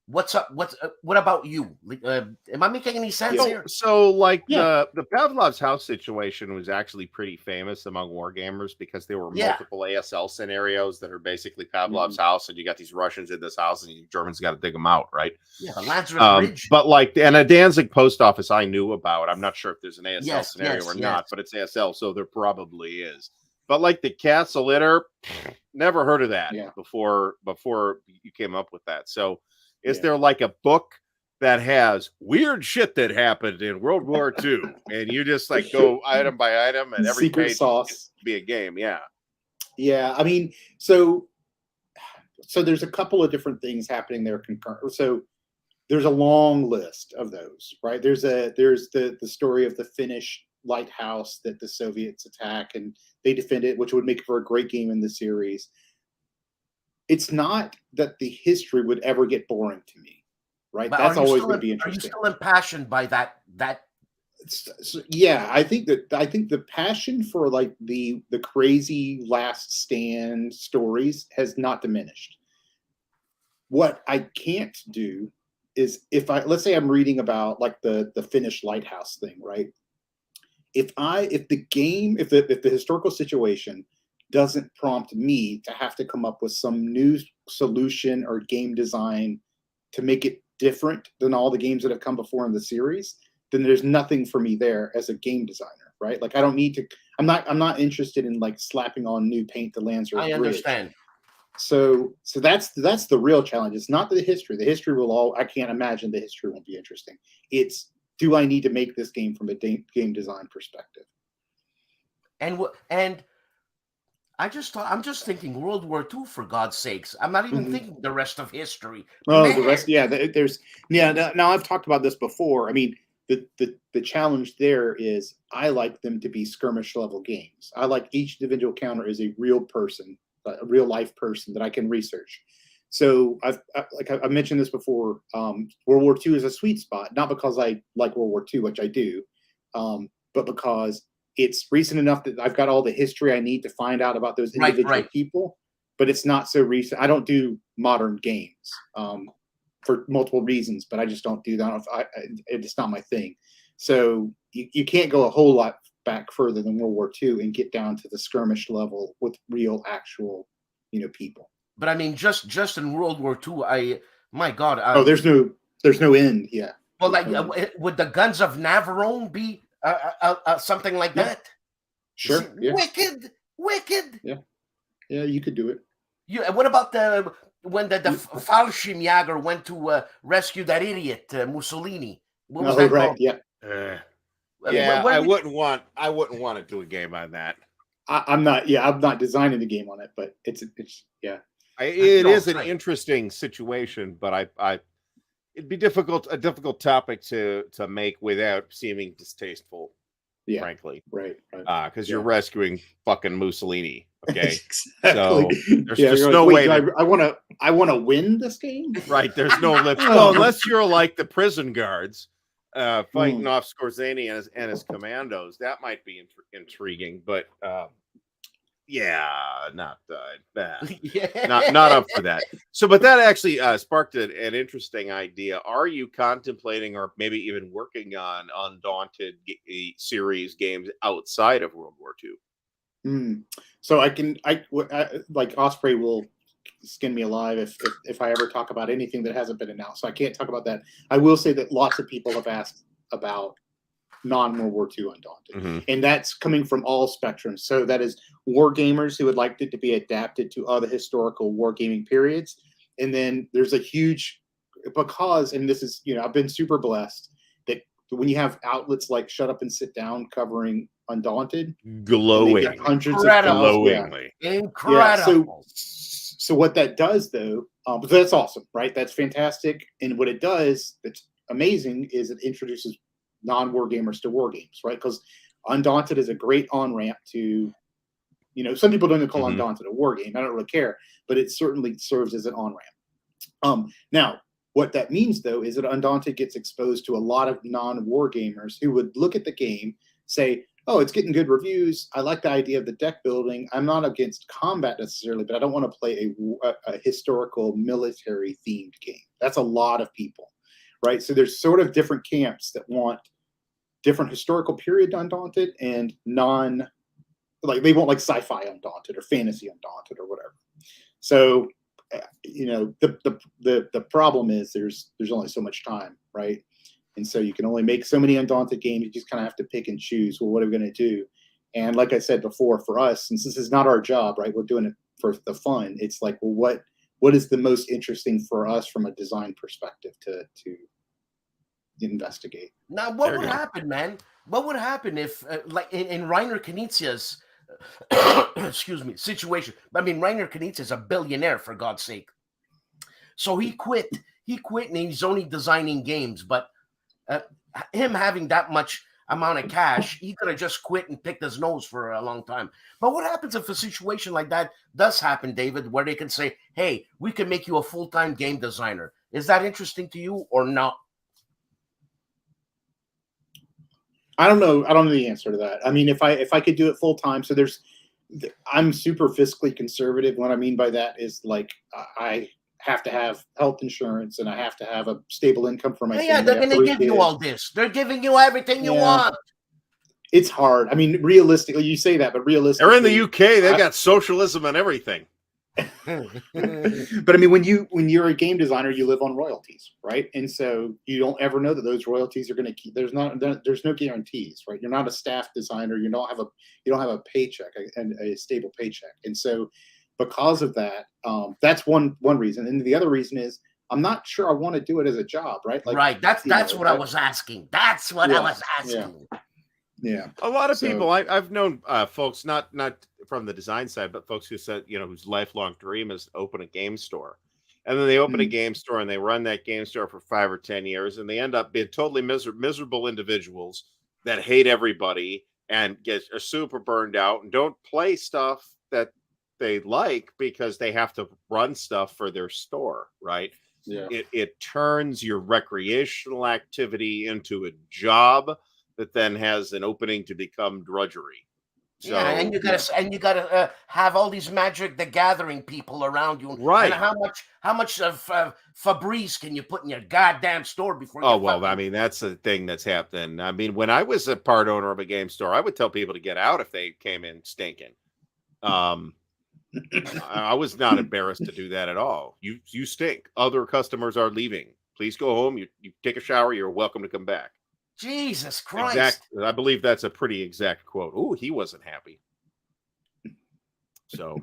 What's up? What about you? Am I making any sense here? So like the Pavlov's House situation was actually pretty famous among wargamers because there were multiple ASL scenarios that are basically Pavlov's House, and you got these Russians in this house, and you Germans got to dig them out, right? Yeah, Lazarus Ridge. But like, and a Danzig post office I knew about. I'm not sure if there's an ASL scenario or not, but it's ASL, so there probably is. But like the Castle Litter, never heard of that before you came up with that. So is there like a book that has weird shit that happened in World War II, and you just like go item by item, and every secret page sauce be a game? Yeah. I mean, so there's a couple of different things happening there concurrent. So there's a long list of those, right? There's the story of the Finnish lighthouse that the Soviets attack and they defend it, which would make for a great game in the series. It's not that the history would ever get boring to me, right? But that's always going to be interesting. Are you still impassioned by that? So, yeah, I think the passion for like the crazy last stand stories has not diminished. What I can't do is let's say I'm reading about like the Finnish lighthouse thing, right? If the historical situation doesn't prompt me to have to come up with some new solution or game design to make it different than all the games that have come before in the series, then there's nothing for me there as a game designer, right? Like I don't need to. I'm not interested in like slapping on new paint to Lancer. I understand. So that's the real challenge. It's not the history. The history I can't imagine the history won't be interesting. It's, do I need to make this game from a game design perspective? And I'm just thinking World War II, for God's sakes. I'm not even thinking the rest of history. Oh, the rest, Now I've talked about this before. I mean, the challenge there is I like them to be skirmish level games. I like each individual counter is a real person, a real life person that I can research. So I've mentioned this before. World War II is a sweet spot, not because I like World War II, which I do, but because it's recent enough that I've got all the history I need to find out about those individual people, but it's not so recent. I don't do modern games for multiple reasons, but I just don't do that. It's not my thing. So you can't go a whole lot back further than World War II and get down to the skirmish level with real, actual, people. But I mean, just in World War II, my God. There's no end. Yeah. Well, like, would the guns of Navarone be something like that? Sure. Yeah. Wicked. Yeah, you could do it. What about when the Fallschirmjäger went to rescue that idiot Mussolini? What was that called? Yeah. I wouldn't want to do a game on that. I'm not designing the game on it, but it's it is an interesting situation, but it'd be a difficult topic to make without seeming distasteful. Yeah, frankly, right. Because you're rescuing fucking Mussolini. Okay, exactly. So there's just no way. I want to win this game. Right. There's no lift. Well, unless you're like the prison guards fighting off Skorzeny and his commandos, that might be intriguing. But not up for that. So, but that actually sparked an interesting idea. Are you contemplating or maybe even working on Undaunted series games outside of World War II? So I like Osprey will skin me alive if I ever talk about anything that hasn't been announced. So I can't talk about that. I will say that lots of people have asked about non-World War II Undaunted, and that's coming from all spectrums. So that is war gamers who would like it to be adapted to other historical wargaming periods, and then there's a huge and this is I've been super blessed that when you have outlets like Shut Up and Sit Down covering Undaunted, glowing, hundreds glowingly, incredible. So what that does, though, that's awesome, right? That's fantastic. And what it does, that's amazing, is it introduces non-war gamers to war games, right? Because Undaunted is a great on-ramp to, some people don't even call Undaunted a war game. I don't really care, but it certainly serves as an on-ramp. Now, what that means, though, is that Undaunted gets exposed to a lot of non-war gamers who would look at the game, say, oh, it's getting good reviews. I like the idea of the deck building. I'm not against combat necessarily, but I don't want to play a historical military themed game. That's a lot of people, right? So there's sort of different camps that want different historical period Undaunted and they want like sci-fi Undaunted or fantasy Undaunted or whatever. So, the problem is there's only so much time, right? And so you can only make so many Undaunted games. You just kind of have to pick and choose. Well, what are we going to do? And like I said before, for us, since this is not our job, right? We're doing it for the fun. It's like, well, what is the most interesting for us from a design perspective to investigate? Now, what would happen, man? What would happen if, like in Reiner Knizia's situation? I mean, Reiner Knizia is a billionaire, for God's sake. So he quit. He quit, and he's only designing games, but him having that much amount of cash, he could have just quit and picked his nose for a long time. But what happens if a situation like that does happen, David, where they can say, hey, we can make you a full-time game designer? Is that interesting to you or not? I don't know. I don't know the answer to that. I mean, if I could do it full-time, so I'm super fiscally conservative. What I mean by that is like I have to have health insurance and I have to have a stable income for my family. Yeah, they're going to give you all this. They're giving you everything you want. It's hard. I mean, realistically, you say that, but realistically, they're in the UK. They got socialism and everything. But I mean, when you're a game designer, you live on royalties, right? And so you don't ever know that those royalties are going to keep. There's no guarantees, right? You're not a staff designer. You don't have a paycheck and a stable paycheck. And so because of that, that's one reason. And the other reason is I'm not sure I want to do it as a job, right? Like, right. That's what I was asking. That's what I was asking. Yeah. A lot of people I've known folks not from the design side, but folks who said, whose lifelong dream is to open a game store. And then they open a game store and they run that game store for 5 or 10 years and they end up being totally miserable individuals that hate everybody and are super burned out and don't play stuff that they like because they have to run stuff for their store, right? Yeah. It turns your recreational activity into a job that then has an opening to become drudgery. So, yeah, and you gotta have all these Magic the Gathering people around you, right? And how much of Febreze can you put in your goddamn store before? Oh well, I mean that's the thing that's happening. I mean, when I was a part owner of a game store, I would tell people to get out if they came in stinking. I was not embarrassed to do that at all. You stink. Other customers are leaving. Please go home. You take a shower. You're welcome to come back. Jesus Christ. Exactly. I believe that's a pretty exact quote. Oh, he wasn't happy. So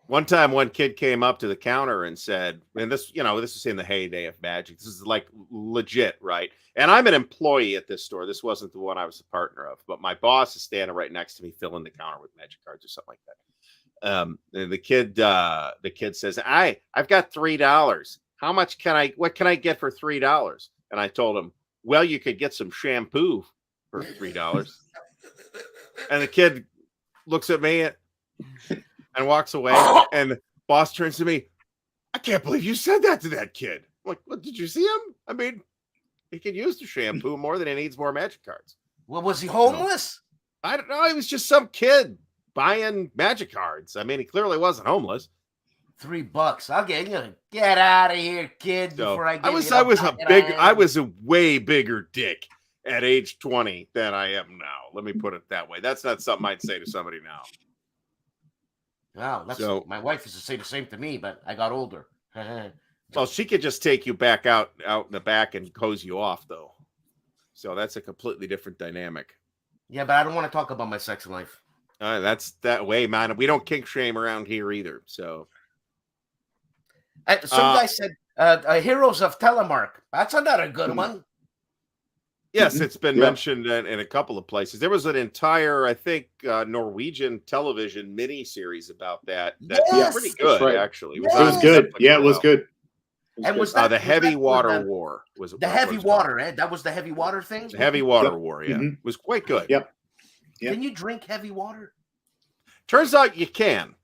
One time, one kid came up to the counter and said, and this, you know, this is in the heyday of Magic. This is like legit, right? And I'm an employee at this store. This wasn't the one I was a partner of, but my boss is standing right next to me, filling the counter with Magic cards or something like that. And the kid says, I've got $3. How much what can I get for $3? And I told him, well, you could get some shampoo for $3. And the kid looks at me and walks away. And the boss turns to me, I can't believe you said that to that kid. I'm like, what, did you see him? I mean, he could use the shampoo more than he needs more Magic cards. Well, was he homeless? I don't know. He was just some kid buying Magic cards. I mean, he clearly wasn't homeless. $3. I'll get out of here, kid. So, before I was a way bigger dick at age 20 than I am now. Let me put it that way. That's not something I'd say to somebody now. Wow, my wife used to say the same to me, but I got older. Well, she could just take you back out in the back and hose you off, though. So that's a completely different dynamic. Yeah, but I don't want to talk about my sex life. That's that way, man. We don't kink shame around here either. So some guy said Heroes of Telemark. That's another good one. Yes, it's been mentioned in a couple of places. There was an entire, I think, Norwegian television mini series about that. That's pretty good, actually. It was good. Yeah, it was good. And was that the Heavy Water War? Was the Heavy Water? That was the Heavy Water thing. The Heavy Water War, yeah, was quite good. Yep. Can you drink heavy water? Turns out you can.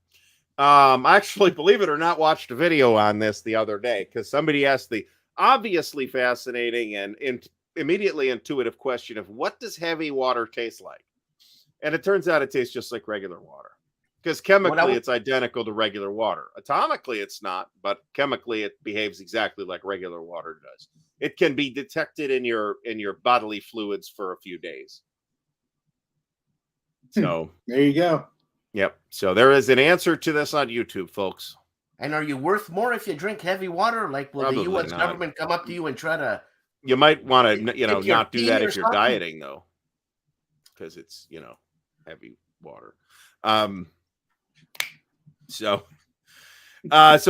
I actually, believe it or not, watched a video on this the other day because somebody asked the obviously fascinating and immediately intuitive question of what does heavy water taste like? And it turns out it tastes just like regular water because chemically it's identical to regular water. Atomically it's not, but chemically it behaves exactly like regular water does. It can be detected in your bodily fluids for a few days. So there you go. Yep. So there is an answer to this on YouTube, folks. And are you worth more if you drink heavy water? Like, will the U.S. government come up to you and try to? You might want to, not do that if you're dieting, though, because it's, heavy water. So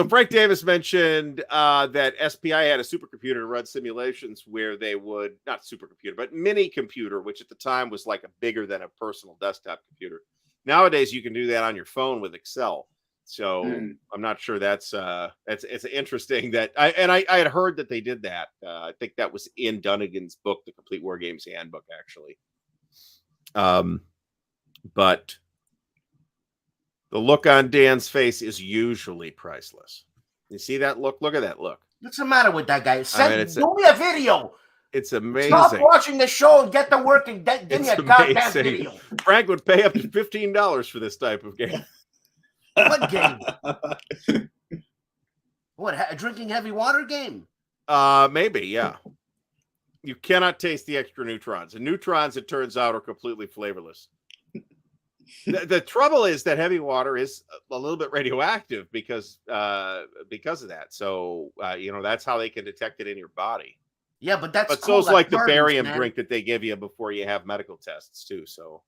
Frank Davis mentioned that SPI had a supercomputer to run simulations where they would, not supercomputer, but mini computer, which at the time was like bigger than a personal desktop computer. Nowadays, you can do that on your phone with Excel. So I'm not sure it's interesting that I had heard that they did that. I think that was in Dunnigan's book, The Complete War Games Handbook, actually. But the look on Dan's face is usually priceless. You see that look? Look at that look. What's the matter with that guy? Do me a video. It's amazing. Stop watching the show and get to work and give me a goddamn video. Frank would pay up to $15 for this type of game. What game? What, a drinking heavy water game? Maybe, yeah. You cannot taste the extra neutrons. And neutrons, it turns out, are completely flavorless. The trouble is that heavy water is a little bit radioactive because of that. So, that's how they can detect it in your body. Yeah, but so it's like the barium drink that they give you before you have medical tests too. So,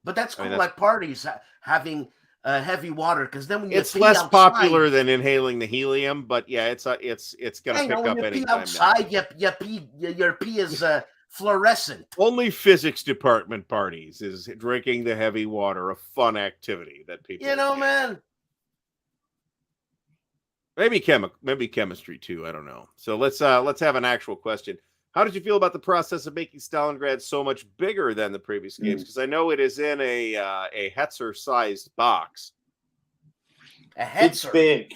but that's cool at parties having heavy water because then when you it's less popular than inhaling the helium. But yeah, it's going to pick up any time. Outside, your pee is fluorescent. Only physics department parties is drinking the heavy water a fun activity that people. Man. Maybe chemistry too. I don't know. So let's have an actual question. How did you feel about the process of making Stalingrad so much bigger than the previous games? Because I know it is in a HEXES-sized box. A HEXES? It's big.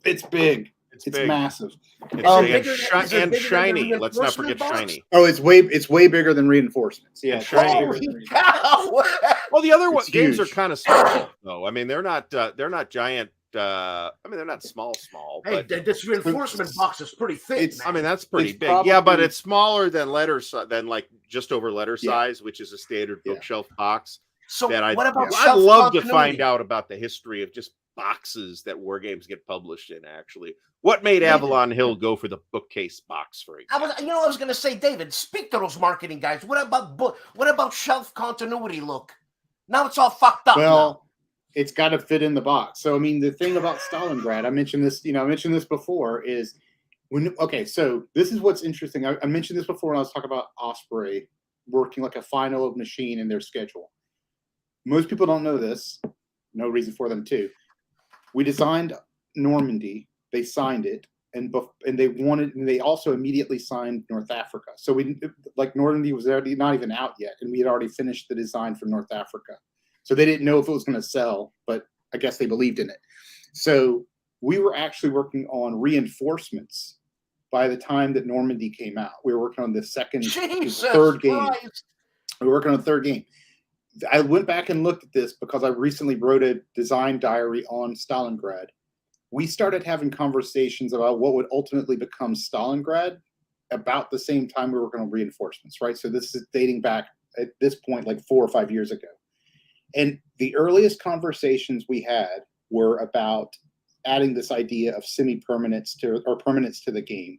It's big. It's big. Massive. It's and shiny. Let's not forget shiny. Oh, it's way bigger than reinforcements. Yeah. Holy cow! Well, the other games are kind of small, though. I mean, they're not giant. They're not small. Hey, but this reinforcement box is pretty thick. I mean, that's pretty big. Yeah, but it's smaller than just over letter size, which is a standard bookshelf box. So what about? I'd love to find out about the history of just boxes that war games get published in. Actually, what made Avalon Hill go for the bookcase box for example? I was going to say, David, speak to those marketing guys. What about shelf continuity look? Now it's all fucked up. Well. it's got to fit in the box. So I mean, the thing about Stalingrad, I mentioned this, I mentioned this before, is so this is what's interesting. I mentioned this before when I was talking about Osprey working like a final machine in their schedule. Most people don't know this. No reason for them to. We designed Normandy. They signed it, and they also immediately signed North Africa. So Normandy was already not even out yet, and we had already finished the design for North Africa. So they didn't know if it was going to sell, but I guess they believed in it. So we were actually working on reinforcements by the time that Normandy came out. We were working on the third game. We were working on the third game. I went back and looked at this because I recently wrote a design diary on Stalingrad. We started having conversations about what would ultimately become Stalingrad about the same time we were working on reinforcements, right? So this is dating back at this point like 4 or 5 years ago. And the earliest conversations we had were about adding this idea of semi-permanence or permanence to the game,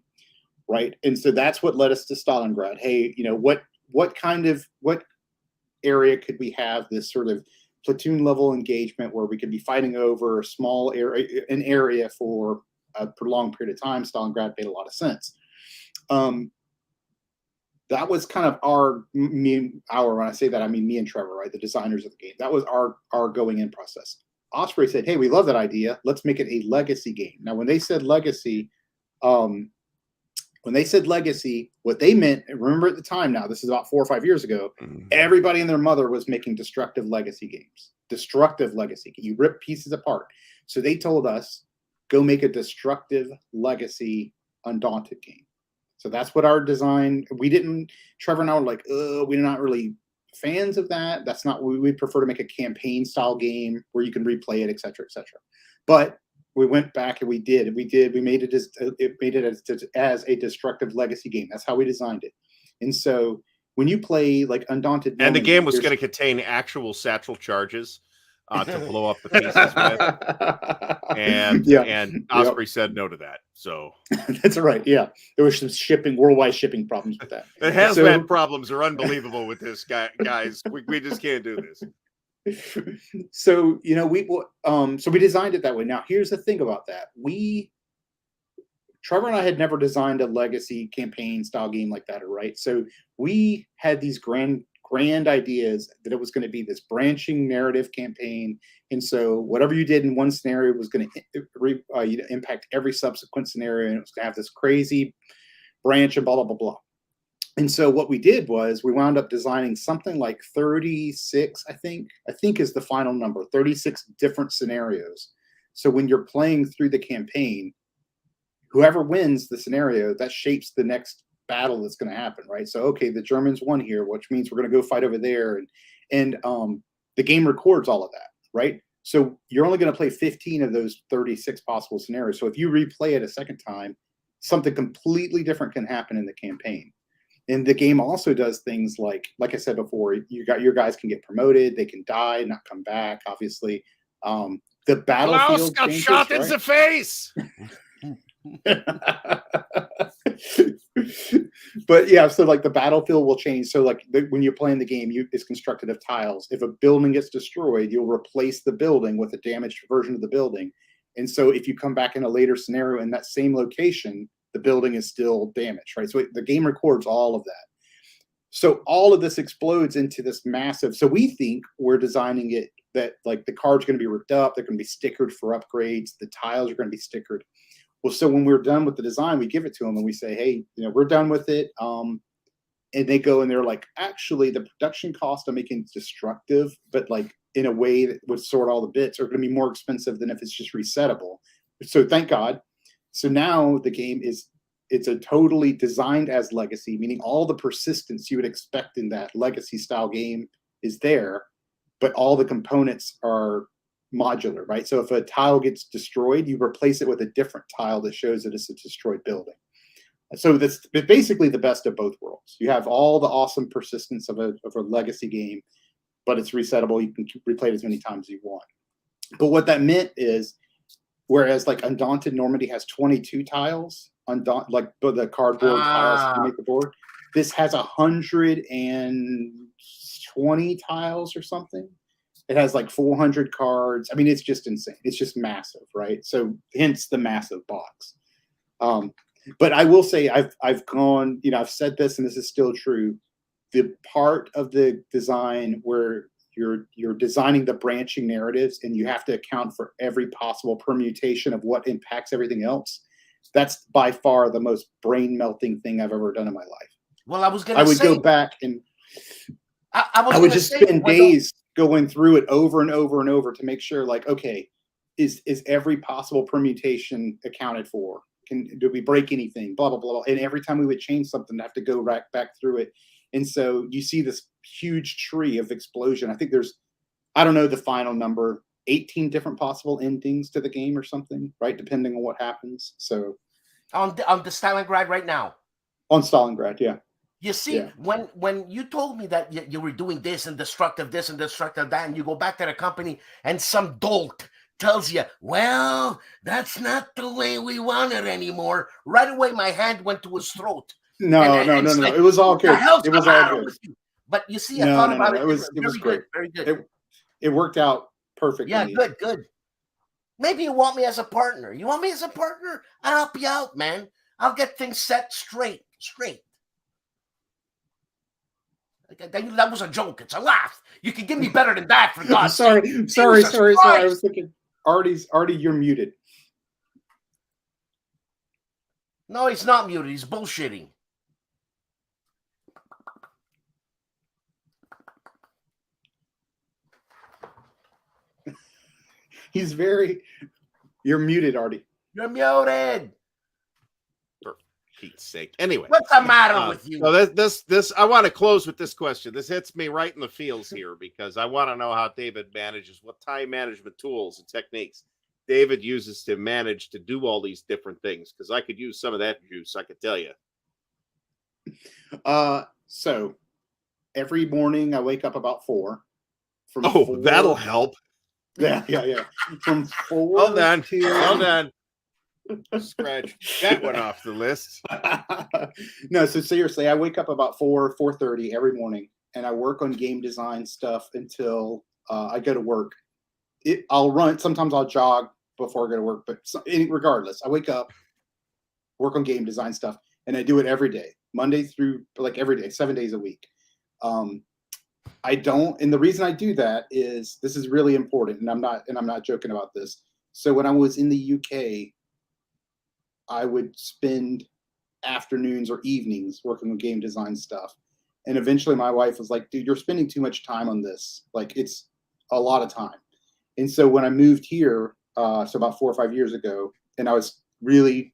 right? And so that's what led us to Stalingrad. Hey, what area could we have this sort of platoon level engagement where we could be fighting over a small area, an area for a prolonged period of time? Stalingrad made a lot of sense. That was kind of when I say that, I mean me and Trevor, right? The designers of the game. That was our going in process. Osprey said, hey, we love that idea. Let's make it a legacy game. Now, when they said legacy, what they meant, remember at the time now, this is about 4 or 5 years ago, everybody and their mother was making destructive legacy games. Destructive legacy. You rip pieces apart. So they told us, go make a destructive legacy Undaunted game. So that's what our design, Trevor and I were like, we're not really fans of that. That's not what we prefer to make a campaign style game where you can replay it, et cetera, et cetera. But we went back and we made it as a destructive legacy game. That's how we designed it. And so when you play like Undaunted, and the game was going to contain actual satchel charges to blow up the pieces with, and Osprey said no to that. So that's right. Yeah, there was some worldwide shipping problems with that. The hazmat problems are unbelievable with this guys. We just can't do this. So we designed it that way. Now here's the thing about that. Trevor and I had never designed a legacy campaign style game like that, right? So we had these grand ideas that it was going to be this branching narrative campaign, and so whatever you did in one scenario was going to impact every subsequent scenario, and it was going to have this crazy branch and blah blah blah blah. And so what we did was we wound up designing something like 36, I think is the final number, 36 different scenarios. So when you're playing through the campaign, whoever wins the scenario, that shapes the next battle that's going to happen, right? So, okay, the Germans won here, which means we're going to go fight over there. And the game records all of that, right? So you're only going to play 15 of those 36 possible scenarios. So if you replay it a second time, something completely different can happen in the campaign. And the game also does things like I said before, your guys can get promoted, they can die, not come back, obviously. The battlefield got changes, shot right? in the face. But yeah, so like the battlefield will change. So like when you're playing the game, it's constructed of tiles. If a building gets destroyed, you'll replace the building with a damaged version of the building. And so if you come back in a later scenario in that same location, the building is still damaged, right? So the game records all of that. So all of this explodes into this massive. So we think we're designing it that like the cards are going to be ripped up, they're going to be stickered for upgrades, the tiles are going to be stickered. Well, so when we're done with the design, we give it to them and we say, hey, we're done with it. And they go and they're like, actually, the production cost of making it destructive, but like in a way that would sort all the bits, are going to be more expensive than if it's just resettable. So thank God. So now the game it's a totally designed as legacy, meaning all the persistence you would expect in that legacy style game is there, but all the components are modular, right? So if a tile gets destroyed, you replace it with a different tile that shows that it's a destroyed building. So that's basically the best of both worlds. You have all the awesome persistence of a legacy game, but it's resettable. You can replay it as many times as you want. But what that meant is, whereas like Undaunted Normandy has 22 tiles, like the cardboard tiles to make the board, this has 120 tiles or something. It has like 400 cards. I mean, it's just insane. It's just massive, right? So hence the massive box. But I will say I've gone, you know, I've said this and this is still true. The part of the design where you're designing the branching narratives and you have to account for every possible permutation of what impacts everything else. That's by far the most brain melting thing I've ever done in my life. Well, I would go back and I would just spend days going through it over and over and over to make sure, like, okay, is every possible permutation accounted for? Do we break anything? Blah, blah, blah. And every time we would change something, I have to go back through it. And so you see this huge tree of explosion. I think there's, I don't know the final number, 18 different possible endings to the game or something, right? Depending on what happens. So on the Stalingrad right now. On Stalingrad, yeah. You see, when you told me that you were doing this and destructive this and destructive that, and you go back to the company and some dolt tells you, well, that's not the way we want it anymore. Right away, my hand went to his throat. No. Like, it was all good. It was all good. But you see, I thought about it. It was great. Very good. It worked out perfectly. Yeah, good. Maybe you want me as a partner. You want me as a partner? I'll help you out, man. I'll get things set straight. That was a joke. It's a laugh. You can give me better than that, for God's sake. Sorry. I was thinking, Artie, you're muted. No, he's not muted. He's bullshitting. You're muted, Artie. You're muted. For Pete's sake. Anyway. What's the matter with you? So this I want to close with this question. This hits me right in the feels here because I want to know how David manages, what time management tools and techniques David uses to manage to do all these different things, because I could use some of that juice, I could tell you. So every morning I wake up about 4. That'll help. Yeah. From 4 Hold on. to... Hold on. Scratch that one off the list. No, so seriously, I wake up about 4:30 every morning, and I work on game design stuff until I go to work. I'll run. Sometimes I'll jog before I go to work, but regardless, I wake up, work on game design stuff, and I do it every day, Monday through every day, 7 days a week. I don't, and the reason I do that is this is really important, and I'm not joking about this. So when I was in the UK, I would spend afternoons or evenings working on game design stuff. And eventually my wife was like, dude, you're spending too much time on this. Like, it's a lot of time. And so when I moved here, so about 4 or 5 years ago, and I was really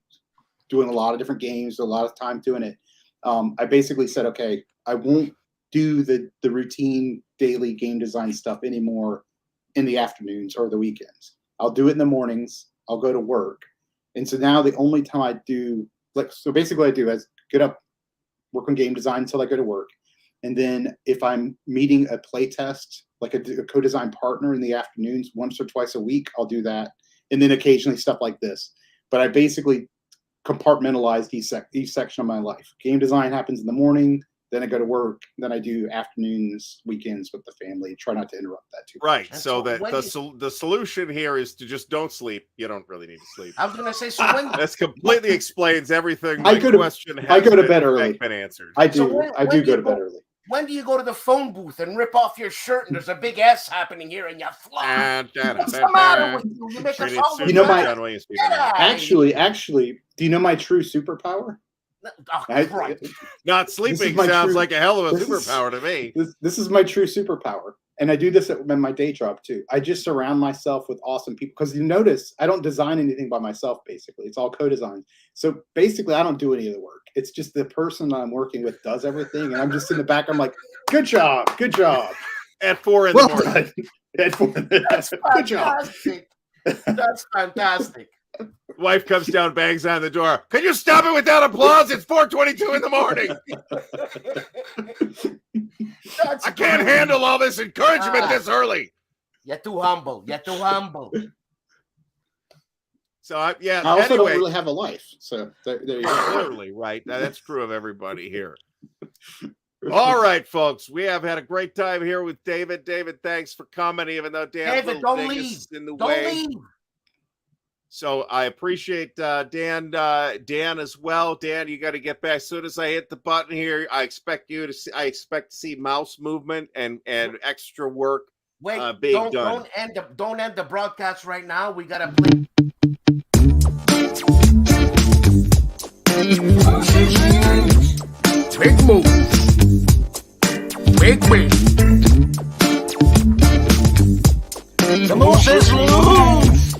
doing a lot of different games, a lot of time doing it, I basically said, okay, I won't do the routine daily game design stuff anymore in the afternoons or the weekends. I'll do it in the mornings. I'll go to work. And so now the only time I do, so basically what I do is get up, work on game design until I go to work. And then if I'm meeting a play test, like a co-design partner in the afternoons, once or twice a week, I'll do that. And then occasionally stuff like this. But I basically compartmentalized each section of my life. Game design happens in the morning, then I go to work, then I do afternoons, weekends with the family. Try not to interrupt that too much. Right. So the solution here is to just don't sleep. You don't really need to sleep. I was going to say, so when this completely explains everything. I go to bed early. Been answered. I do. So I do go to bed early. When do you go to the phone booth and rip off your shirt and there's a big S happening here and you fly? What's the matter with you? You make us all Actually, do you know my true superpower? Not sleeping sounds like a hell of a superpower to me. This is my true superpower. And I do this in my day job too. I just surround myself with awesome people, because you notice I don't design anything by myself, basically. It's all co-design. So basically I don't do any of the work. It's just the person that I'm working with does everything. And I'm just in the back. I'm like, good job. At 4 in the morning. At 4 good job. That's fantastic. Wife comes down, bangs on the door. Can you stop it without applause? It's 4:22 in the morning. I can't handle all this encouragement this early. You're too humble. So I also don't really have a life. So there you go. Totally right. Now, that's true of everybody here. All right, folks. We have had a great time here with David. David, thanks for coming, even though Dan's David, don't leave. is in the Don't way. leave. So I appreciate Dan as well. Dan, you got to get back as soon as I hit the button here. I expect to see mouse movement and extra work. Wait, being don't end the broadcast right now. We gotta play. Big moves. Big win. The moose is loose.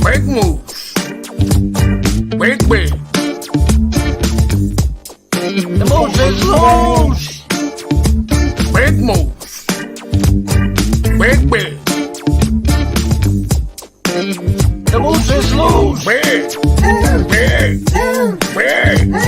Big moves. Big win. The moose is loose. Big moves. Big win. The moose is loose. Big. Big. Big.